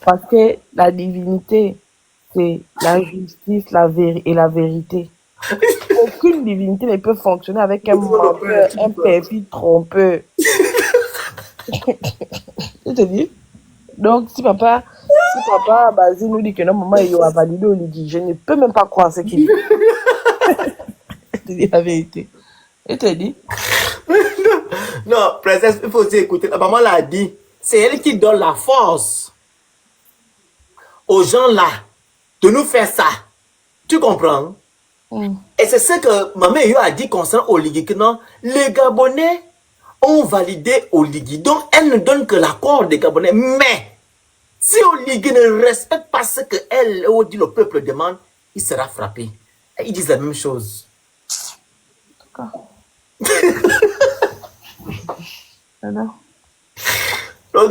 Parce que la divinité, c'est la justice et la vérité. Aucune divinité ne peut fonctionner avec un menteur, un perfide trompeur. Je te dis. Donc, si papa Basile nous dit que non, maman Eyo a validé Oligui, je ne peux même pas croire ce qu'il dit. Je te dis la vérité. Je te dis. Non, princesse, il faut aussi écouter. La maman l'a dit. C'est elle qui donne la force aux gens là de nous faire ça. Tu comprends? Et c'est ce que maman Eyo a dit concernant Oligui, que non, les Gabonais ont validé Oligui. Donc, elle ne donne que l'accord des Gabonais. Mais, si Oligui ne respecte pas ce que elle ou dit le peuple demande, il sera frappé. Et ils disent la même chose. D'accord. Alors? Le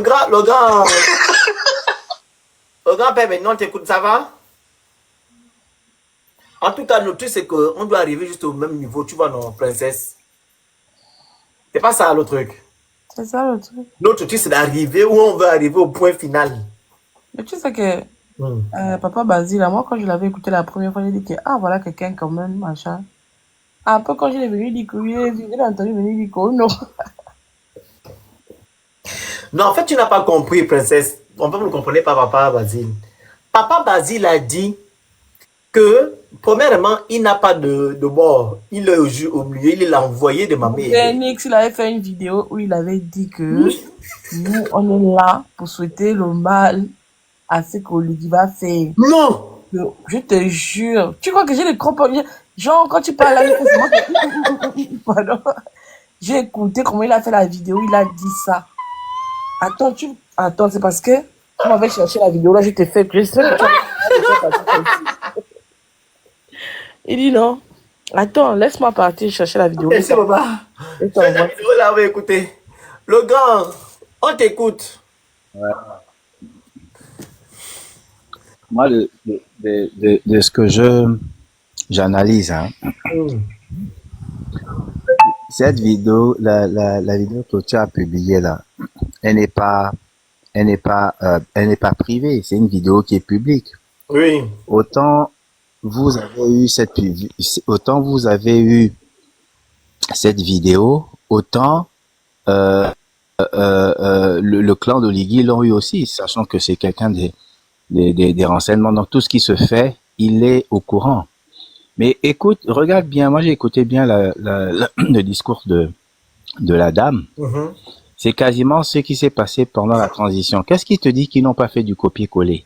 grand-père, maintenant, t'écoutes, ça va? En tout cas, le truc, c'est qu'on doit arriver juste au même niveau, tu vois, non, princesse? C'est pas ça le truc. C'est ça le truc. L'autre truc, c'est d'arriver où on veut arriver au point final. Mais tu sais que papa Basile, moi, quand je l'avais écouté la première fois, j'ai dit que, ah, voilà quelqu'un quand même, machin. Après, quand je l'ai venu, il dit que oui, je l'ai entendu venir, il dit que non. Non, en fait, tu n'as pas compris, princesse. En fait, vous ne comprenez pas, papa Basile. Papa Basile a dit que, premièrement, il n'a pas de bord. Il est au milieu, il est l'envoyé de ma mère. Nix, il avait fait une vidéo où il avait dit que nous, on est là pour souhaiter le mal à ce qu'Oligui va faire. Non! Je te jure. Tu crois que j'ai les crampons? Genre, quand tu parles là, c'est moi qui... Pardon. J'ai écouté comment il a fait la vidéo, il a dit ça. Attends, c'est parce que tu m'avais cherché la vidéo là, je t'ai fait. Je sais que tu as... Il dit non. Attends, laisse-moi partir chercher la vidéo. C'est papa. La vidéo là, on va écouter. Le grand, on t'écoute. Ouais. Moi, de ce que j'analyse, hein, cette vidéo, la vidéo que tu as publiée là, elle n'est pas privée. C'est une vidéo qui est publique. Oui. Autant vous avez eu autant vous avez eu cette vidéo, autant le clan d'Oligui l'ont eu aussi, sachant que c'est quelqu'un des renseignements. Donc tout ce qui se fait, il est au courant. Mais écoute, regarde bien, moi j'ai écouté bien le discours de la dame. Mhm. C'est quasiment ce qui s'est passé pendant la transition. Qu'est-ce qui te dit qu'ils n'ont pas fait du copier-coller?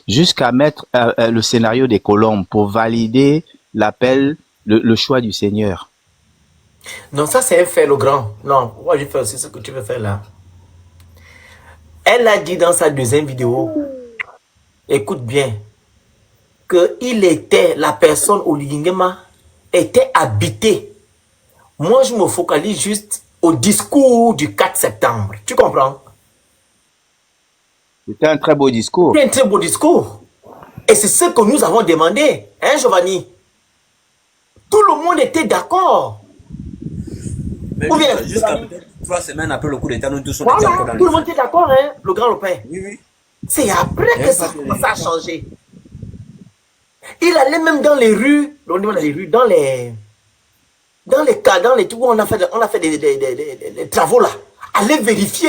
Jusqu'à mettre le scénario des colombes pour valider l'appel, le choix du Seigneur. Non, ça c'est un fait, le grand. Non, moi je fais aussi ce que tu veux faire là. Elle a dit dans sa deuxième vidéo, écoute bien, que la personne Olingema était habitée. Moi je me focalise juste au discours du 4 septembre. Tu comprends? C'était un très beau discours. C'est un très beau discours. Et c'est ce que nous avons demandé, hein Giovanni? Tout le monde était d'accord. Mais Ou bien, jusqu'à peut-être 3 semaines après le coup d'État, nous tous on était voilà, encore dans tout le les monde était d'accord, hein, le grand Lopin. Oui, oui. C'est après Il y que avait ça pas a de commencé à résistance. changer. Il allait même dans les rues, dans les cas, dans les trucs où on a fait des travaux là. Aller vérifier,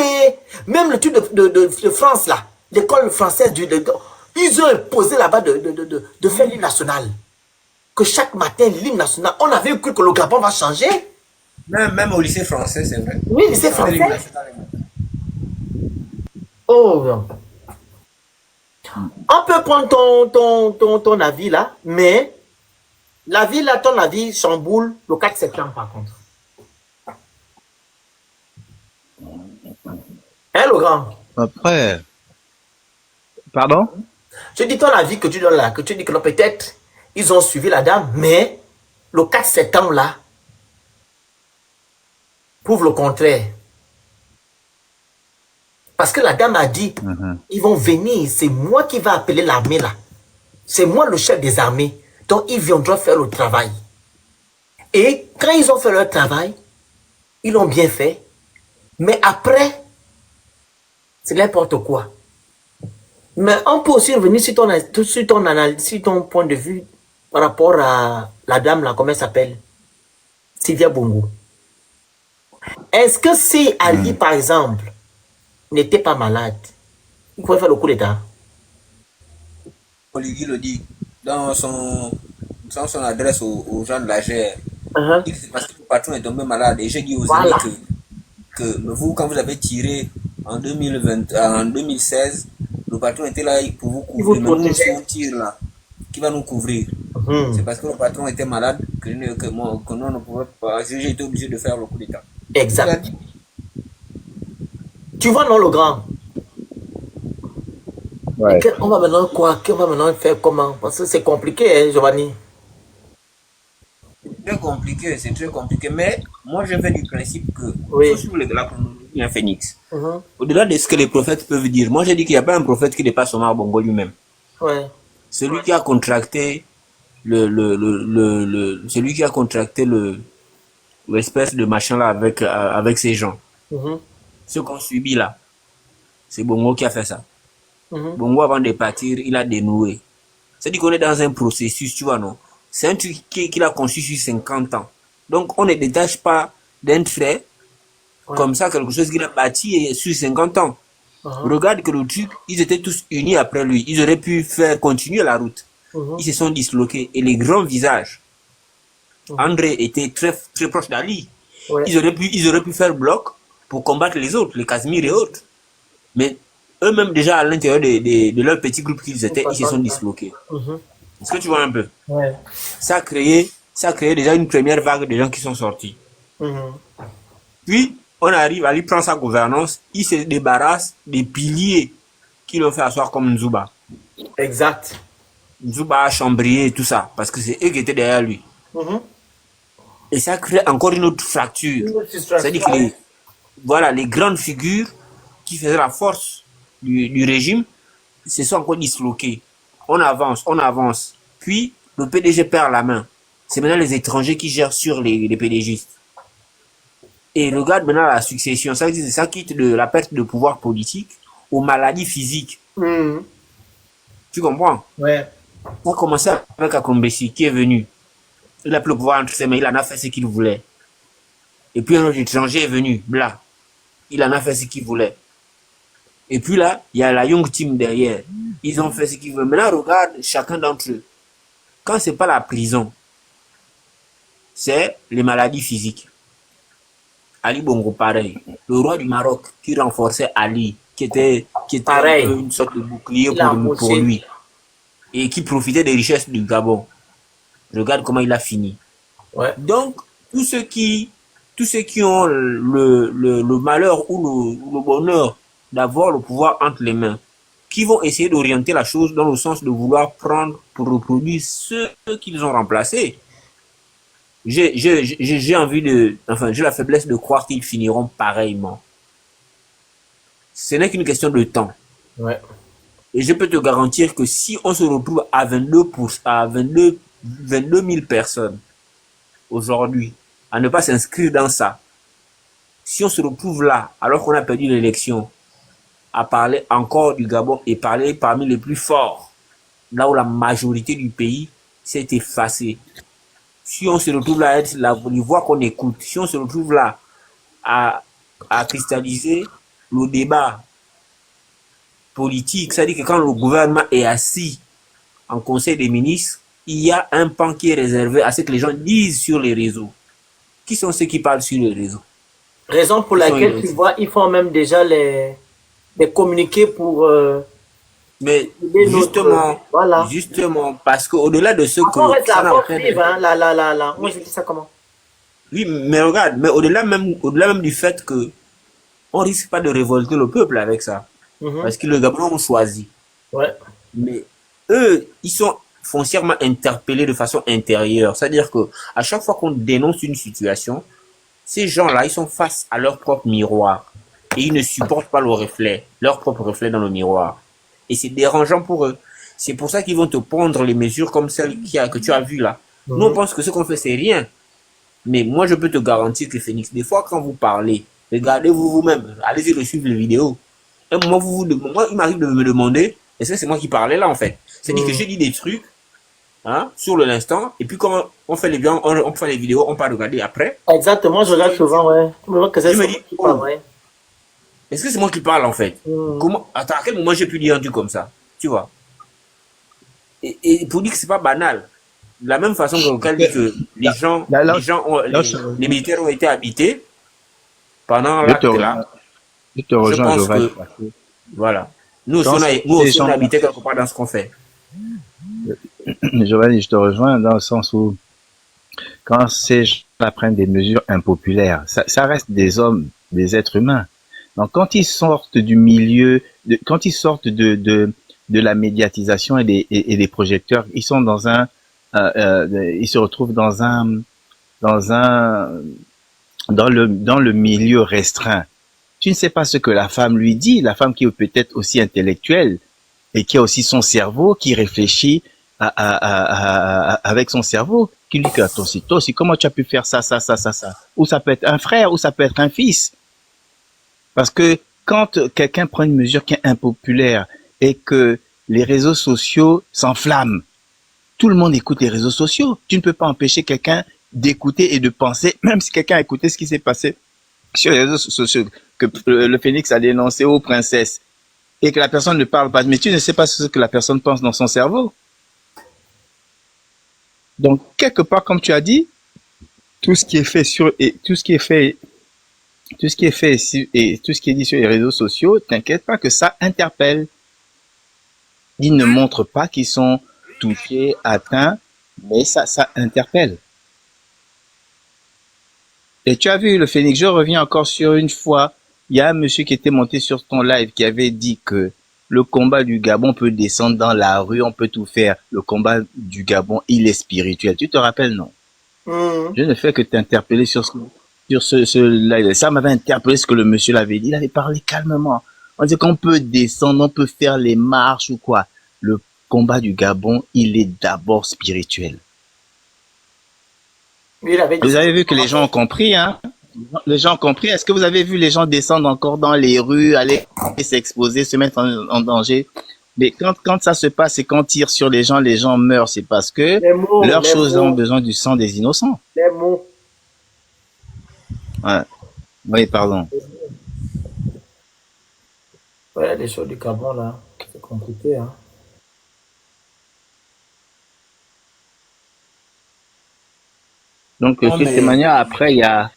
même le truc de France là, l'école française ils ont imposé là-bas de faire l'hymne national. Que chaque matin, l'hymne national, on avait cru que le Gabon va changer. Même au lycée français, c'est vrai. Oui, lycée On avait français. l'hymne national. Oh, non. On peut prendre ton avis là, mais l'avis là, ton avis chamboule le 4 septembre par contre. Hein, Laurent? Après, pardon? Je dis ton avis que tu donnes là, que tu dis que peut-être ils ont suivi la dame, mais le 4 septembre là prouve le contraire. Parce que la dame a dit, ils vont venir, c'est moi qui vais appeler l'armée là. C'est moi le chef des armées. Donc ils viendront faire le travail. Et quand ils ont fait leur travail, ils l'ont bien fait. Mais après, c'est n'importe quoi. Mais on peut aussi revenir sur ton point de vue par rapport à la dame là, comment elle s'appelle? Sylvia Bongo. Est-ce que si Ali, par exemple, n'était pas malade, il pouvait faire le coup d'État? Oligui le dit dans son adresse aux gens de la GR. Uh-huh. Il dit que c'est parce que le patron est tombé malade. Et j'ai dit aux Voilà. amis que vous, quand vous avez tiré en 2016, le patron était là pour vous Il vous couvrir. Mais nous, si protégeait. on tire là, qui va nous couvrir? Mhm. C'est parce que le patron était malade que nous ne pouvions pas. J'ai été obligé de faire le coup d'État. Exact. Tu vois, non, le grand? Ouais. On va maintenant quoi? On va maintenant faire comment? Parce que c'est compliqué, hein, Giovanni. C'est très compliqué. Mais moi, je fais du principe que, Oui. il faut suivre la chronologie, un phénix. Mhm. Au-delà de ce que les prophètes peuvent dire, moi, j'ai dit qu'il n'y a pas un prophète qui n'est pas Omar Bongo lui-même. Ouais. Celui qui a contracté celui qui a contracté l'espèce de machin là avec ces gens. Mhm. Ce qu'on subit là, c'est Bongo qui a fait ça. Mhm. Bongo, avant de partir, il a dénoué. C'est-à-dire qu'on est dans un processus, tu vois, non? C'est un truc qu'il a conçu sur 50 ans. Donc, on ne détache pas d'un trait, comme ça, quelque chose qu'il a bâti sur 50 ans. Regarde que le truc, ils étaient tous unis après lui. Ils auraient pu faire continuer la route. Ils se sont disloqués. Et les grands visages, André était très, très proche d'Ali. Ouais. Ils auraient pu faire bloc pour combattre les autres, les Casimir et autres. Mais eux-mêmes, déjà, à l'intérieur de leur petit groupe qu'ils étaient, ils se sont disloqués. Est-ce que tu vois un peu? Ouais. Ça a créé déjà une première vague de gens qui sont sortis. Mhm. Puis, on arrive, Ali prend sa gouvernance, il se débarrasse des piliers qui l'ont fait asseoir comme Nzouba. Exact. Nzouba a chambrié et tout ça, parce que c'est eux qui étaient derrière lui. Mhm. Et ça crée encore une autre fracture. C'est-à-dire que les grandes figures qui faisaient la force du régime se sont encore disloquées. On avance. Puis, le PDG perd la main. C'est maintenant les étrangers qui gèrent sur les PDGistes. Et regarde maintenant la succession. Ça quitte de la perte de pouvoir politique aux maladies physiques. Mhm. Tu comprends? Ouais. On a commencé avec Akombesi qui est venu. Il a pris le pouvoir entre ses mains, il en a fait ce qu'il voulait. Et puis un autre étranger est venu, là. Il en a fait ce qu'il voulait. Et puis là, il y a la Young Team derrière. Ils ont fait ce qu'ils veulent. Maintenant, regarde chacun d'entre eux. Quand c'est pas la prison, c'est les maladies physiques. Ali Bongo, pareil. Le roi du Maroc qui renforçait Ali, qui était Pareil. un peu une sorte de bouclier Il a pour embauché. lui. Et qui profitait des richesses du Gabon. Regarde comment il a fini. Ouais. Donc, tous ceux qui ont le malheur ou le bonheur d'avoir le pouvoir entre les mains, qui vont essayer d'orienter la chose dans le sens de vouloir prendre pour reproduire ceux qu'ils ont remplacés. J'ai envie j'ai la faiblesse de croire qu'ils finiront pareillement. Ce n'est qu'une question de temps. Ouais. Et je peux te garantir que si on se retrouve à 22 000 personnes aujourd'hui à ne pas s'inscrire dans ça, si on se retrouve là, alors qu'on a perdu l'élection, à parler encore du Gabon et parler parmi les plus forts, là où la majorité du pays s'est effacée, si on se retrouve là à être la voix qu'on écoute, si on se retrouve là à cristalliser le débat politique, c'est-à-dire que quand le gouvernement est assis en conseil des ministres, il y a un pan qui est réservé à ce que les gens disent sur les réseaux. Qui sont ceux qui parlent sur les réseaux? Raison pour laquelle, tu vois, ils font même déjà les communiqués pour... Mais notre, voilà. justement, parce qu'au-delà de ce Après, on reste que... ça la n'a force aucun- vive, hein, là. Moi, je dis ça comment? Oui, mais regarde, mais au-delà même du fait que on risque pas de révolter le peuple avec ça, Mhm. parce que le Gabon ont choisi. Ouais. Mais eux, ils sont foncièrement interpellés de façon intérieure. C'est-à-dire que à chaque fois qu'on dénonce une situation, ces gens-là, ils sont face à leur propre miroir et ils ne supportent pas le reflet, leur propre reflet dans le miroir. Et c'est dérangeant pour eux. C'est pour ça qu'ils vont te prendre les mesures comme celles que tu as vues là. Nous, on pense que ce qu'on fait, c'est rien. Mais moi, je peux te garantir que Phoenix, des fois, quand vous parlez, regardez-vous vous-même, allez-y suivre les vidéos. Un moment, moi, il m'arrive de me demander, est-ce que c'est moi qui parlais là, en fait? C'est-à-dire que j'ai dit des trucs, hein, sur l'instant, et puis quand on fait on fait les vidéos, on peut regarder après. Exactement, je regarde souvent, ouais. Je me vois que c'est Je me ça dis, qui parle, ouais. Est-ce que c'est moi qui parle, en fait? Mm. Attends, à quel moment j'ai pu dire un truc comme ça? Tu vois? Et pour dire que c'est pas banal. De la même façon qu'on dit que les militaires ont été habités pendant l'acte là. Je te rejoins, pense Jovan. que, voilà. Nous aussi, on a habité quelque part dans ce qu'on fait. Giovanni, je te rejoins dans le sens où quand ces gens prennent des mesures impopulaires, ça reste des hommes, des êtres humains. Donc quand ils sortent du milieu, quand ils sortent de la médiatisation et des projecteurs, ils sont dans ils se retrouvent dans le milieu restreint. Tu ne sais pas ce que la femme lui dit, la femme qui est peut-être aussi intellectuelle et qui a aussi son cerveau, qui réfléchit avec son cerveau, qui lui dit que toi aussi, comment tu as pu faire ça. Ou ça peut être un frère, ou ça peut être un fils. Parce que quand quelqu'un prend une mesure qui est impopulaire et que les réseaux sociaux s'enflamment, tout le monde écoute les réseaux sociaux. Tu ne peux pas empêcher quelqu'un d'écouter et de penser, même si quelqu'un a écouté ce qui s'est passé sur les réseaux sociaux, que le Phénix a dénoncé aux princesses, et que la personne ne parle pas, mais tu ne sais pas ce que la personne pense dans son cerveau. Donc, quelque part, comme tu as dit, tout ce qui est fait et tout ce qui est dit sur les réseaux sociaux, t'inquiète pas que ça interpelle. Ils ne montrent pas qu'ils sont touchés, atteints, mais ça interpelle. Et tu as vu le Phénix, je reviens encore sur une fois, il y a un monsieur qui était monté sur ton live qui avait dit que le combat du Gabon peut descendre dans la rue, on peut tout faire. Le combat du Gabon, il est spirituel. Tu te rappelles, non? Je ne fais que t'interpeller sur ce live. Ça m'avait interpellé ce que le monsieur l'avait dit. Il avait parlé calmement. On disait qu'on peut descendre, on peut faire les marches ou quoi. Le combat du Gabon, il est d'abord spirituel. Vous avez vu que les gens ont compris, hein? Les gens ont compris. Est-ce que vous avez vu les gens descendre encore dans les rues, aller s'exposer, se mettre en danger? Mais quand ça se passe et qu'on tire sur les gens meurent, c'est parce que leurs choses ont besoin du sang des innocents. Les mots. Ouais. Oui, pardon. Ouais, les choses du Gabon, là, c'est compliqué, hein. Donc, de Non, toutes ces mais manières, après, il y a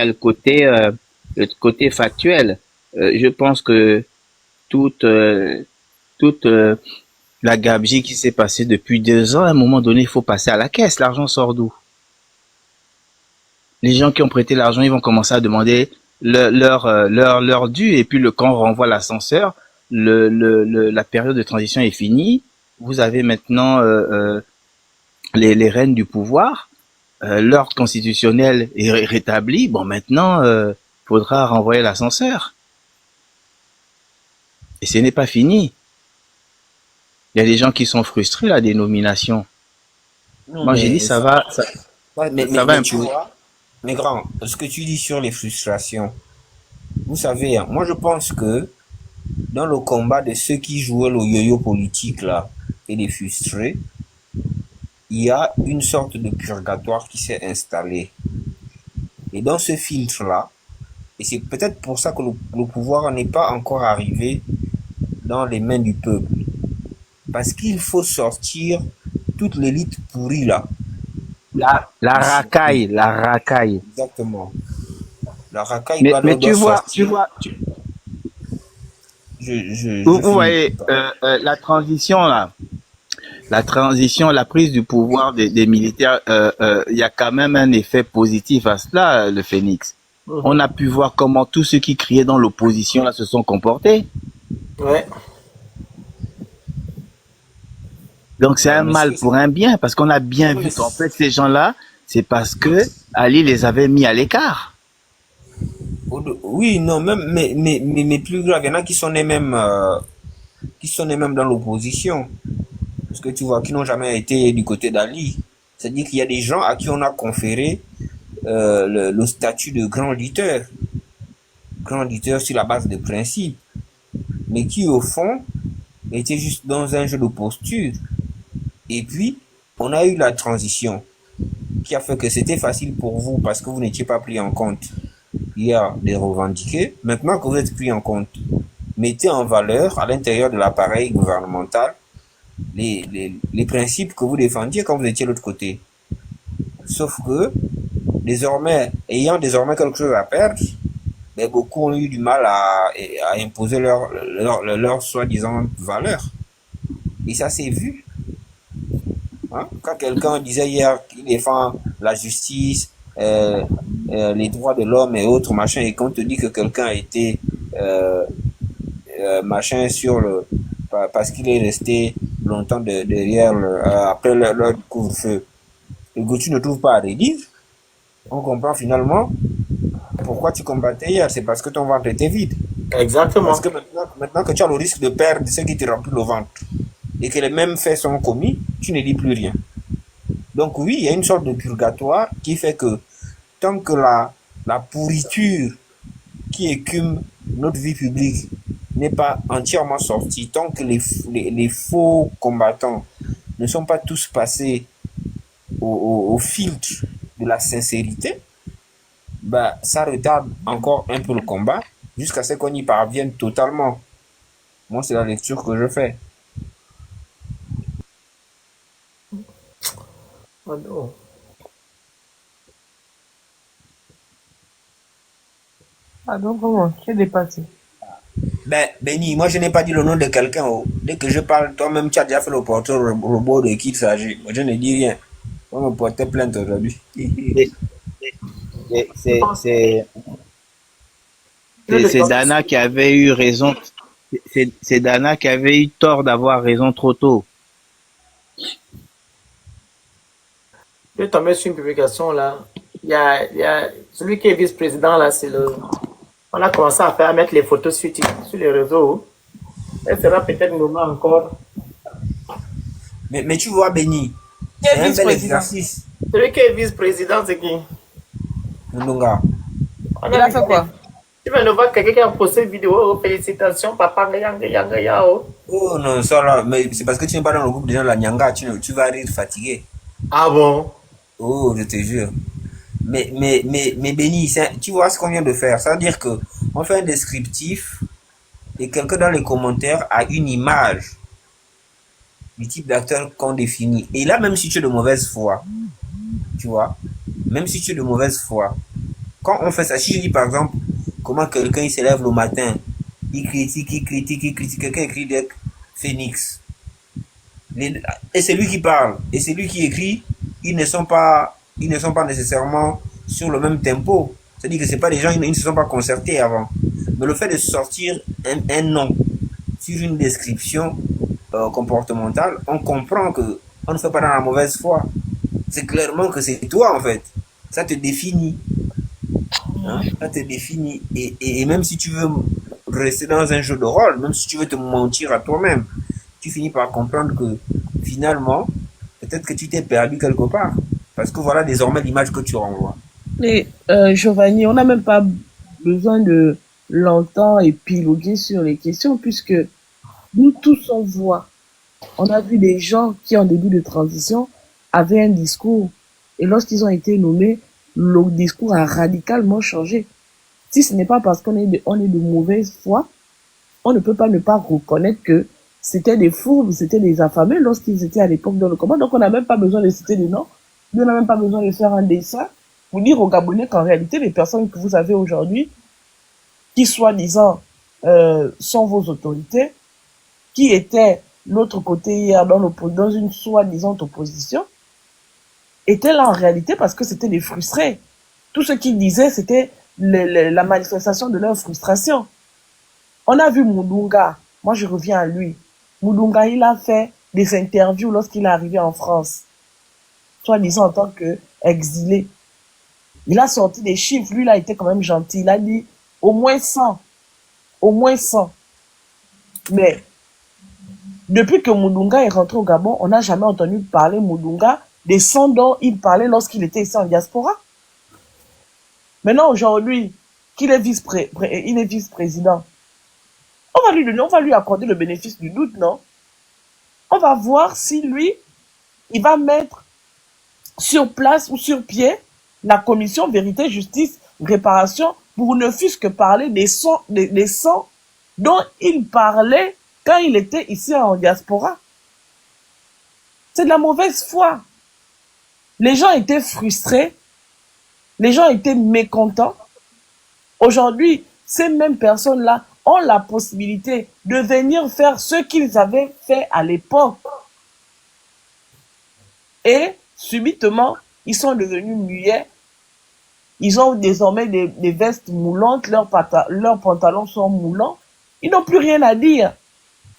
le côté factuel. Je pense que toute, toute la gabegie qui s'est passée depuis 2 ans, à un moment donné, il faut passer à la caisse. L'argent sort d'où? Les gens qui ont prêté l'argent, ils vont commencer à demander leur dû. Et puis, quand on renvoie l'ascenseur, la période de transition est finie. Vous avez maintenant les rênes du pouvoir. L'ordre constitutionnel est rétabli. Bon, maintenant, faudra renvoyer l'ascenseur. Et ce n'est pas fini. Il y a des gens qui sont frustrés, là, des nominations. non, Moi, j'ai dit, ça va, ouais, ça va un tu peu. vois, mais grand, ce que tu dis sur les frustrations, vous savez, hein, moi je pense que dans le combat de ceux qui jouaient le yo-yo politique là et les frustrés, il y a une sorte de purgatoire qui s'est installé. Et dans ce filtre-là, et c'est peut-être pour ça que le pouvoir n'est pas encore arrivé dans les mains du peuple. Parce qu'il faut sortir toute l'élite pourrie là. La racaille, la racaille. Exactement. La racaille Mais tu doit vois, sortir. vous voyez, la transition là, la prise du pouvoir des militaires, il y a quand même un effet positif à cela, le Phénix. On a pu voir comment tous ceux qui criaient dans l'opposition là se sont comportés. Ouais. Donc c'est un mal pour un bien, parce qu'on a bien vu qu'en fait ces gens-là, c'est parce que Ali les avait mis à l'écart. Oui, non, même, mais plus grave, il y en a qui sont nés même dans l'opposition. Parce que tu vois, qui n'ont jamais été du côté d'Ali. C'est-à-dire qu'il y a des gens à qui on a conféré le statut de grand lutteur. Grand lutteur sur la base de principes. Mais qui, au fond, étaient juste dans un jeu de posture. Et puis, on a eu la transition qui a fait que c'était facile pour vous parce que vous n'étiez pas pris en compte hier de revendiquer. Maintenant que vous êtes pris en compte, mettez en valeur à l'intérieur de l'appareil gouvernemental les principes que vous défendiez quand vous étiez de l'autre côté. Sauf que, désormais, ayant désormais quelque chose à perdre, mais beaucoup ont eu du mal à imposer leur soi-disant valeur. Et ça s'est vu. Hein? Quand quelqu'un disait hier qu'il défend la justice, les droits de l'homme et autres machin, et qu'on te dit que quelqu'un a été machin sur parce qu'il est resté longtemps derrière après leur couvre-feu, et que tu ne trouves pas à redire, on comprend finalement pourquoi tu combattais hier. C'est parce que ton ventre était vide. Exactement. Parce que maintenant que tu as le risque de perdre ce qui te remplit le ventre et que les mêmes faits sont commis, tu ne dis plus rien. Donc oui, il y a une sorte de purgatoire qui fait que tant que la pourriture qui écume notre vie publique n'est pas entièrement sortie, tant que les faux combattants ne sont pas tous passés au filtre de la sincérité, bah, ça retarde encore un peu le combat jusqu'à ce qu'on y parvienne totalement. Moi, c'est la lecture que je fais. Oh non. Ah donc comment? J'ai dépassé. Ben, Benny, moi je n'ai pas dit le nom de quelqu'un. Oh. Dès que je parle, toi-même tu as déjà fait le portrait robot de qui il s'agit. Moi je ne dis rien. On me portait plainte aujourd'hui. C'est Dana qui avait eu raison. C'est Dana qui avait eu tort d'avoir raison trop tôt. Je tombé sur une publication là. Il y a celui qui est vice-président là, c'est le. On a commencé à mettre les photos sur les réseaux. Elle sera peut-être le moment encore. Mais tu vois, Benny, c'est un bel exercice. Celui qui est vice-président, c'est qui? Ndonga. Il a fait quoi? Tu viens de voir quelqu'un qui a posté une vidéo. Oh, félicitations, papa. Oh non, ça là, mais c'est parce que tu n'es pas dans le groupe des gens de la Nyanga, tu vas rire fatigué. Ah bon? Oh, je te jure. Mais Benny, tu vois ce qu'on vient de faire. Ça veut dire que on fait un descriptif et quelqu'un dans les commentaires a une image du type d'acteur qu'on définit. Et là, même si tu es de mauvaise foi, tu vois, même si tu es de mauvaise foi, quand on fait ça, si je dis par exemple, comment quelqu'un il s'élève le matin, il critique, quelqu'un écrit d'être Phoenix. Et c'est lui qui parle, et c'est lui qui écrit, ils ne sont pas nécessairement sur le même tempo. C'est-à-dire que c'est pas des gens, ils ne se sont pas concertés avant. Mais le fait de sortir un nom sur une description comportementale, on comprend que on ne fait pas dans la mauvaise foi. C'est clairement que c'est toi en fait. Ça te définit. Hein? Ça te définit. Et même si tu veux rester dans un jeu de rôle, même si tu veux te mentir à toi-même, tu finis par comprendre que finalement, peut-être que tu t'es perdu quelque part. Parce que voilà désormais l'image que tu renvoies. Mais Giovanni, on n'a même pas besoin de longtemps épiloguer sur les questions, puisque nous tous on voit. On a vu des gens qui, en début de transition, avaient un discours. Et lorsqu'ils ont été nommés, le discours a radicalement changé. Si ce n'est pas parce on est de mauvaise foi, on ne peut pas ne pas reconnaître que c'était des fourbes, c'était des affamés lorsqu'ils étaient à l'époque dans le combat. Donc on n'a même pas besoin de citer des noms. On n'a même pas besoin de faire un dessin pour dire aux Gabonais qu'en réalité, les personnes que vous avez aujourd'hui, qui soi-disant sont vos autorités, qui étaient l'autre côté hier dans une soi-disant opposition, étaient là en réalité parce que c'était des frustrés. Tout ce qu'ils disaient, c'était la manifestation de leur frustration. On a vu Moudunga, moi je reviens à lui. Moudunga, il a fait des interviews lorsqu'il est arrivé en France, soi-disant en tant qu'exilé. Il a sorti des chiffres, lui il a été quand même gentil, il a dit au moins 100, au moins 100. Mais depuis que Moudunga est rentré au Gabon, on n'a jamais entendu parler Moudunga des 100 dont il parlait lorsqu'il était ici en diaspora. Maintenant, aujourd'hui, qu'il est vice-président, on va lui accorder le bénéfice du doute, non? On va voir si lui, il va mettre sur place ou sur pied la commission vérité, justice, réparation pour ne fût-ce que parler des sangs dont il parlait quand il était ici en diaspora. C'est de la mauvaise foi. Les gens étaient frustrés, les gens étaient mécontents. Aujourd'hui, ces mêmes personnes-là ont la possibilité de venir faire ce qu'ils avaient fait à l'époque. Et subitement, ils sont devenus muets. Ils ont désormais des vestes moulantes, leurs pantalons sont moulants. Ils n'ont plus rien à dire.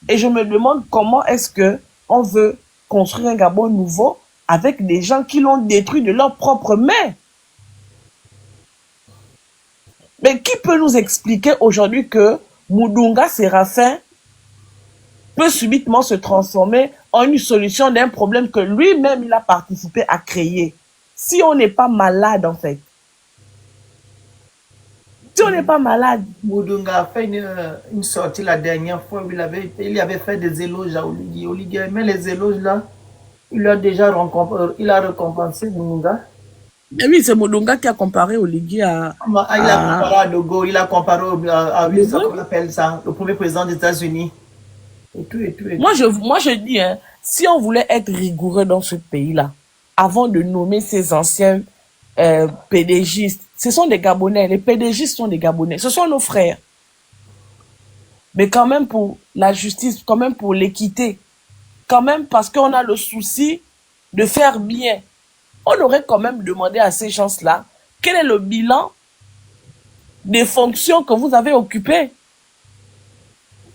Et je me demande comment est-ce que on veut construire un Gabon nouveau avec des gens qui l'ont détruit de leurs propres mains. Mais qui peut nous expliquer aujourd'hui que Moudunga Séraphin peut subitement se transformer en une solution d'un problème que lui-même il a participé à créer? Si on n'est pas malade en fait. Si on n'est pas malade. Moudunga a fait une sortie la dernière fois où il avait fait des éloges à Oligui. Oligui aimait les éloges là. Il a récompensé Moudunga. Et oui, c'est Moudunga qui a comparé Oligui à... Il a comparé à Dogo, il a comparé à comment on appelle ça, le premier président des États-Unis. Et tout. Moi, je dis, hein, si on voulait être rigoureux dans ce pays-là, avant de nommer ces anciens PDGistes, ce sont des Gabonais, les PDGistes sont des Gabonais, ce sont nos frères. Mais quand même pour la justice, quand même pour l'équité, quand même parce qu'on a le souci de faire bien, on aurait quand même demandé à ces gens-là quel est le bilan des fonctions que vous avez occupées.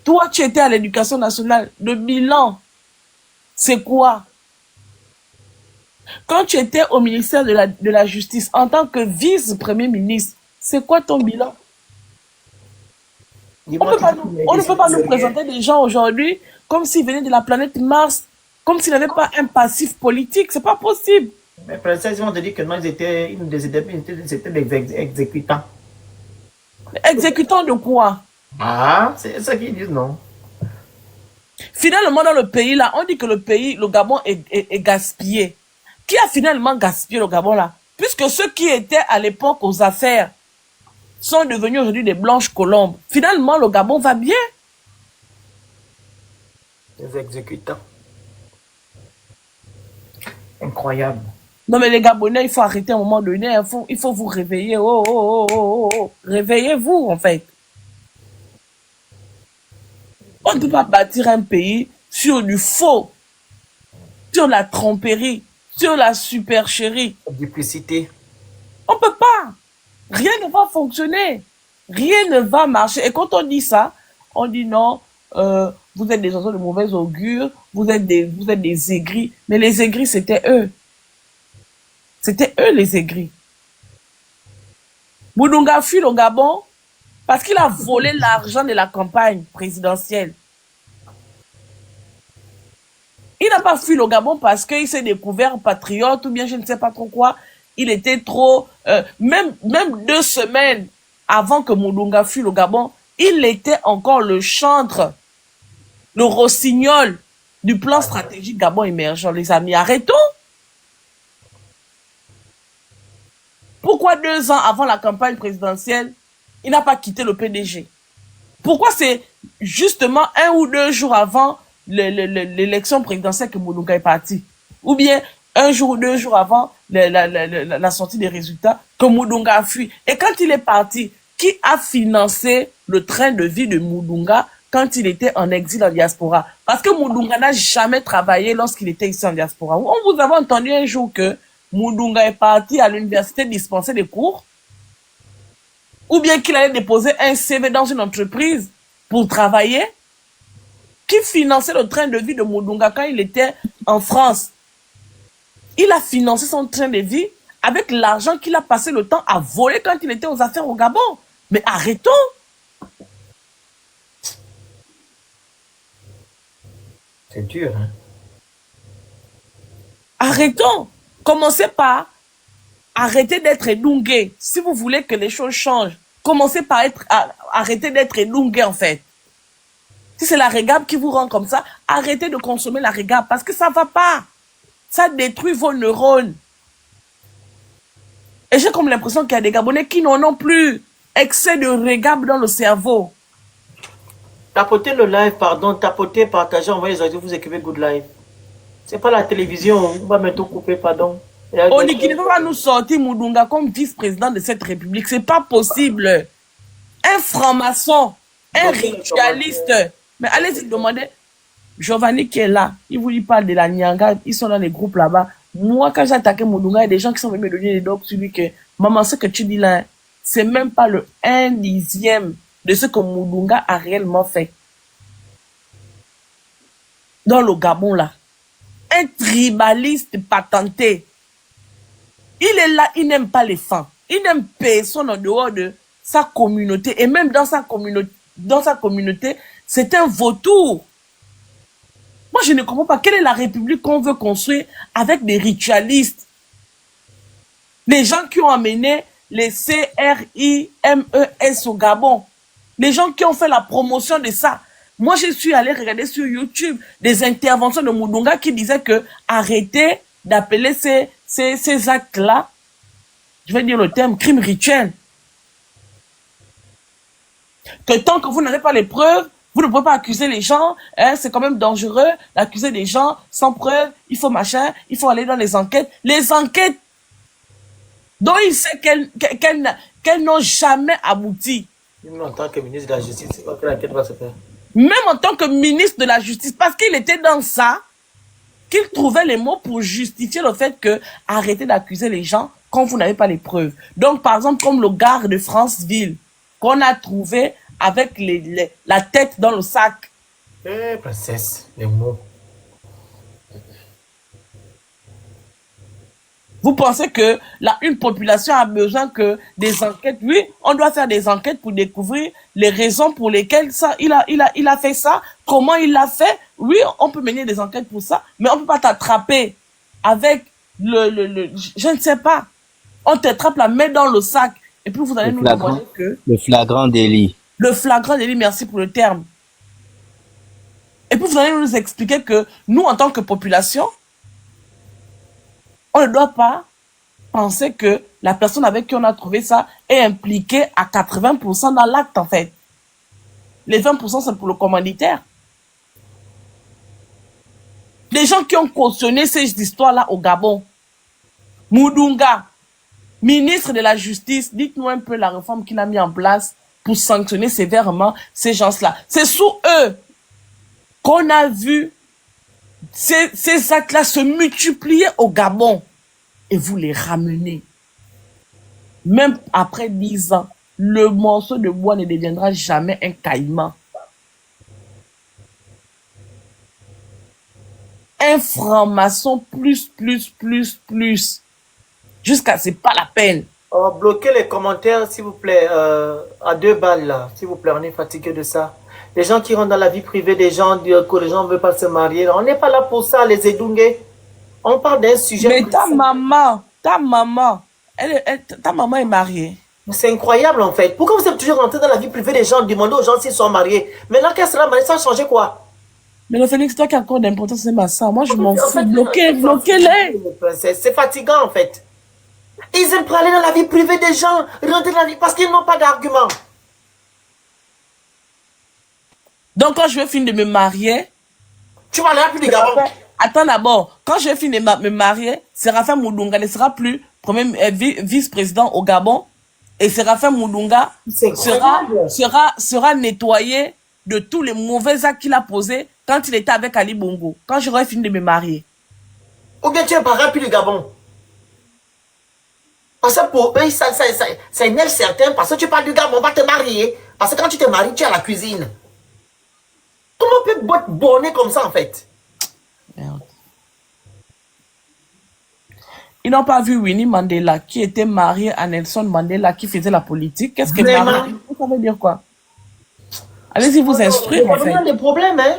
Toi, tu étais à l'éducation nationale. Le bilan, c'est quoi? Quand tu étais au ministère de la Justice, en tant que vice-premier ministre, c'est quoi ton bilan? On ne peut pas nous présenter des gens aujourd'hui comme s'ils venaient de la planète Mars, comme s'ils n'avaient pas un passif politique. C'est pas possible. Mais précisément, on te dit que non, ils étaient des exécutants. Exécutants de quoi? Ah, c'est ça qu'ils disent, non? Finalement, dans le pays, là, on dit que le pays, le Gabon est gaspillé. Qui a finalement gaspillé le Gabon, là? Puisque ceux qui étaient à l'époque aux affaires sont devenus aujourd'hui des blanches colombes. Finalement, le Gabon va bien. Les exécutants. Incroyable. Non, mais les Gabonais, il faut arrêter à un moment donné. Il faut vous réveiller. Oh, oh, oh, oh, oh. Réveillez-vous, en fait. On ne peut pas bâtir un pays sur du faux, sur la tromperie, sur la supercherie. La duplicité. On peut pas. Rien ne va fonctionner. Rien ne va marcher. Et quand on dit ça, on dit non, vous êtes des oiseaux de mauvaise augure, vous êtes des aigris. Mais les aigris, c'était eux. C'était eux les aigris. Moudounga fuit le Gabon parce qu'il a volé l'argent de la campagne présidentielle. Il n'a pas fui le Gabon parce qu'il s'est découvert patriote ou bien je ne sais pas trop quoi. Il était trop... même 2 semaines avant que Moudounga fuit le Gabon, il était encore le chantre, le rossignol du plan stratégique Gabon émergent. Les amis, arrêtons. Pourquoi 2 ans avant la campagne présidentielle, il n'a pas quitté le PDG? Pourquoi c'est justement 1 ou 2 jours avant l'élection présidentielle que Moudounga est parti? Ou bien 1 jour ou 2 jours avant la sortie des résultats que Moudounga a fui? Et quand il est parti, qui a financé le train de vie de Moudounga quand il était en exil en diaspora? Parce que Moudounga n'a jamais travaillé lorsqu'il était ici en diaspora. On vous avait entendu un jour que Moudounga est parti à l'université dispenser des cours, ou bien qu'il allait déposer un CV dans une entreprise pour travailler. Qui finançait le train de vie de Moudounga quand il était en France? Il a financé son train de vie avec l'argent qu'il a passé le temps à voler quand il était aux affaires au Gabon. Mais arrêtons. C'est dur, hein? Arrêtons. Commencez par arrêter d'être édungué. Si vous voulez que les choses changent, commencez par arrêter d'être édungué, en fait. Si c'est la régabe qui vous rend comme ça, arrêtez de consommer la régabe parce que ça va pas. Ça détruit vos neurones. Et j'ai comme l'impression qu'il y a des Gabonais qui n'en ont plus. Excès de régabe dans le cerveau. Tapotez le live, pardon. Tapotez, partagez, envoyez les audios, vous écrivez Good Live. C'est pas la télévision, on va bientôt couper, pardon. On dit qu'il ne peut pas nous sortir Moudounga comme vice-président de cette république. C'est pas possible. Un franc-maçon, un ritualiste. Mais allez-y demander. Giovanni qui est là, il vous parle de la Nyanga, ils sont dans les groupes là-bas. Moi, quand j'ai attaqué Moudounga, il y a des gens qui sont venus me donner des docs sur lui que, maman, ce que tu dis là, c'est même pas le 1/10 de ce que Moudounga a réellement fait. Dans le Gabon là. Un tribaliste patenté. Il est là, il n'aime pas les femmes. Il n'aime personne en dehors de sa communauté. Et même dans sa communauté, c'est un vautour. Moi, je ne comprends pas. Quelle est la république qu'on veut construire avec des ritualistes? Les gens qui ont amené les CRIMES au Gabon. Les gens qui ont fait la promotion de ça. Moi, je suis allé regarder sur YouTube des interventions de Moudounga qui disaient que arrêtez d'appeler ces actes-là, je vais dire le terme, crime rituel. Que tant que vous n'avez pas les preuves, vous ne pouvez pas accuser les gens, hein, c'est quand même dangereux d'accuser des gens sans preuve, il faut machin, il faut aller dans les enquêtes. Les enquêtes dont il sait qu'elles n'ont jamais abouti. Même en tant que ministre de la Justice, c'est pas que l'enquête va se faire. Même en tant que ministre de la Justice, parce qu'il était dans ça, qu'il trouvait les mots pour justifier le fait que arrêtez d'accuser les gens quand vous n'avez pas les preuves. Donc, par exemple, comme le gare de Franceville, qu'on a trouvé avec la tête dans le sac. Eh, princesse, les mots. Vous pensez que une population a besoin que des enquêtes? Oui, on doit faire des enquêtes pour découvrir les raisons pour lesquelles ça, il a fait ça, comment il l'a fait. Oui, on peut mener des enquêtes pour ça, mais on peut pas t'attraper avec je ne sais pas. On t'attrape la main dans le sac et puis vous allez nous demander que... Le flagrant délit. Le flagrant délit, merci pour le terme. Et puis vous allez nous expliquer que nous, en tant que population, on ne doit pas penser que la personne avec qui on a trouvé ça est impliquée à 80% dans l'acte, en fait. Les 20%, c'est pour le commanditaire. Les gens qui ont cautionné ces histoires-là au Gabon. Moudunga, ministre de la Justice, dites-nous un peu la réforme qu'il a mis en place pour sanctionner sévèrement ces gens-là. C'est sous eux qu'on a vu ces actes-là se multiplier au Gabon. Et vous les ramenez. Même après 10 ans, le morceau de bois ne deviendra jamais un caïman. Un franc-maçon plus. Jusqu'à, c'est pas la peine. Oh, bloquez les commentaires, s'il vous plaît, à 2 balles, là. S'il vous plaît, on est fatigué de ça. Les gens qui rentrent dans la vie privée des gens, dire que les gens ne veulent pas se marier. On n'est pas là pour ça, les édungés. On parle d'un sujet... Mais ta maman, ta maman est mariée. C'est incroyable, en fait. Pourquoi vous êtes toujours rentré dans la vie privée des gens, demandez aux gens s'ils sont mariés? Maintenant qu'elle sera mariée, ça a changé quoi? Mais le Félix, toi qui as encore d'importance, c'est ma soeur. Moi, je m'en fous. Bloquez-les. C'est fatigant, en fait. Ils aiment aller dans la vie privée des gens, rentrer dans la vie, parce qu'ils n'ont pas d'argument. Donc, quand je vais finir de me marier... Tu vas aller plus du Gabon. Attends d'abord. Quand je vais finir de me marier, Séraphin Moudunga ne sera plus vice-président au Gabon. Et Séraphin Moudunga sera nettoyé de tous les mauvais actes qu'il a posés quand il était avec Ali Bongo. Quand j'aurai fini de me marier. Ou bien tu es pas plus du Gabon. Parce que pour eux, ça énerve certains. Parce que tu parles du Gabon, on va te marier. Parce que quand tu te maries, tu es à la cuisine. Comment on peut être bonnet comme ça, en fait? Merde. Ils n'ont pas vu Winnie Mandela, qui était marié à Nelson Mandela, qui faisait la politique. Qu'est-ce que marié? Ça veut dire quoi? Allez-y vous instruire, en fait. On a des problèmes, hein?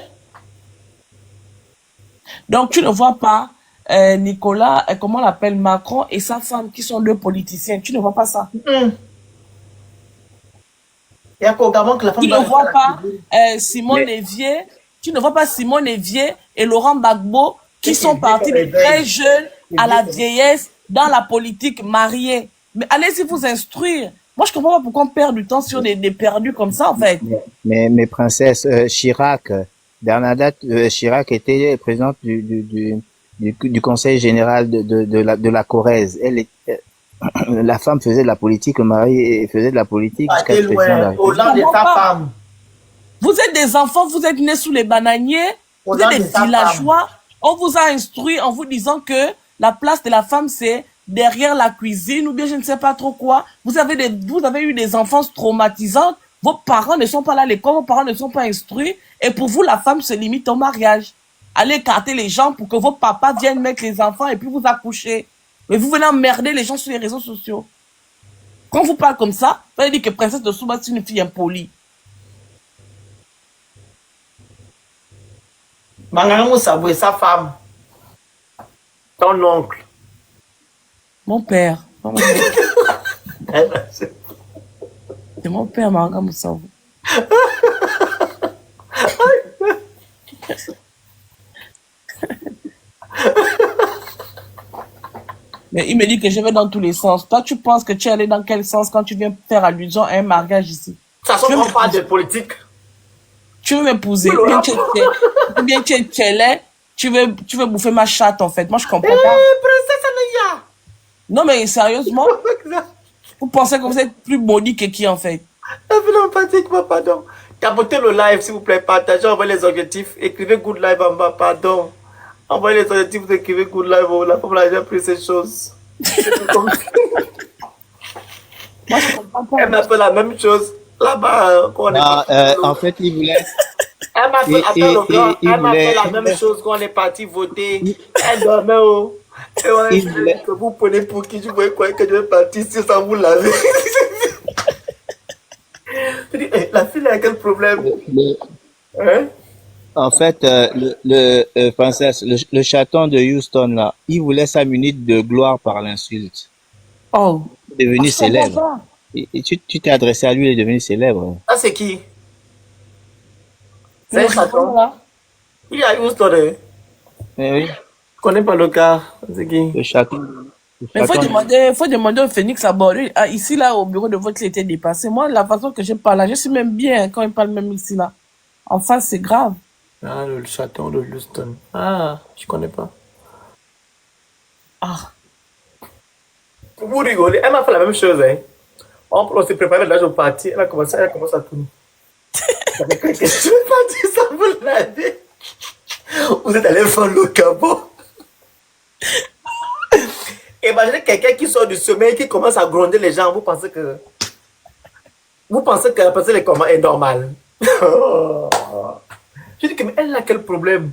Donc, tu ne vois pas Nicolas, comment on l'appelle, Macron et sa femme, qui sont 2 politiciens. Tu ne vois pas ça? Il y a qu'au Gabon que la femme... Tu ne vois pas Simon Lévier, tu ne vois pas Simon Lévier et Laurent Gbagbo, qui sont partis très jeunes à la vieillesse dans la politique mariée. Mais allez-y vous instruire. Moi, je comprends pas pourquoi on perd du temps sur des perdus comme ça, en fait. Mais princesse, Chirac, Bernadette Chirac était présidente du conseil général de la Corrèze. La femme faisait de la politique, le mari faisait de la politique. Au-delà de sa femme. Vous êtes des enfants, vous êtes nés sous les bananiers, vous êtes des villageois. On vous a instruit en vous disant que la place de la femme, c'est derrière la cuisine ou bien je ne sais pas trop quoi. Vous avez eu des enfances traumatisantes. Vos parents ne sont pas là à l'école, vos parents ne sont pas instruits. Et pour vous, la femme se limite au mariage. Allez écarter les gens pour que vos papas viennent mettre les enfants et puis vous accoucher. Mais vous venez emmerder les gens sur les réseaux sociaux. Quand vous parlez comme ça, vous allez dire que Princesse de Souba, c'est une fille impolie. Mangangamou Saboué, sa femme. Ton oncle. Mon père. C'est mon père, Mangangamou Saboué. Mais il me dit que je vais dans tous les sens. Toi, tu penses que tu es allé dans quel sens quand tu viens faire allusion à un mariage ici? Ça ne comprend pas de politique. Tu veux m'épouser, ou bien tu es laid, tu veux bouffer ma chatte, en fait. Moi, je comprends pas. Princesse Anaya. Non, mais sérieusement, vous pensez que vous êtes plus maudit que qui, en fait? Pardon. Capotez le live, s'il vous plaît. Partagez, envoyez les objectifs. Écrivez good live en bas, pardon. Envoyez les objectifs, vous écrivez good live. La femme a déjà pris ces choses. Moi, je comprends pas. Elle m'a fait la même chose. Là-bas, quand on est parti. En fait, il voulait... Elle m'a fait la même chose quand on est parti voter. Elle dormait où? Et on a dit que vous prenez pour qui? Je voyais quoi que je vais partir si ça vous laver. Je dis, la fille a quel problème? Hein? En fait, princesse, le chaton de Houston, là, il voulait sa minute de gloire par l'insulte. Oh. Il est devenu célèbre. Et tu t'es adressé à lui, il est devenu célèbre. Ah, c'est qui? C'est un chaton. Oui, à Houston, hein. Eh oui, Je connais pas le cas. C'est qui? le chaton. Le Mais chaton. faut demander au Phoenix à bord. Ah, ici, là, au bureau de vote, il était dépassé. Moi, la façon que je parle là, je suis même bien quand il parle même ici, là. En face, c'est grave. Ah, le chaton de Houston. Ah, je connais pas. Ah, Vous rigolez, elle m'a fait la même chose, hein. On s'est préparé là, je suis parti. Elle a commencé à tourner. Je vais partir sans vous l'avez. Vous êtes allé faire le cabot. Imaginez quelqu'un qui sort du sommeil, qui commence à gronder les gens. Vous pensez que la personne est comment est normale. Je dis que mais elle a quel problème?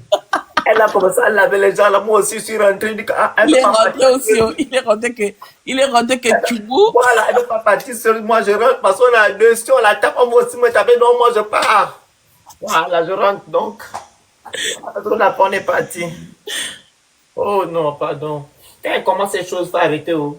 Elle a commencé à laver les gens là. Moi aussi je suis rentré. Je dis que, ah, elle il ne est peut pas rentré aussi, partir. oh, il est rentré que tu bouges. Voilà, elle ne peut pas partir seule. Moi je rentre parce qu'on a deux. Si on la tape, on va aussi me taper. Non, moi je pars. Voilà, je rentre donc. On est parti. Oh non, pardon. Quand elle commence ces choses, il faut arrêter. Oh.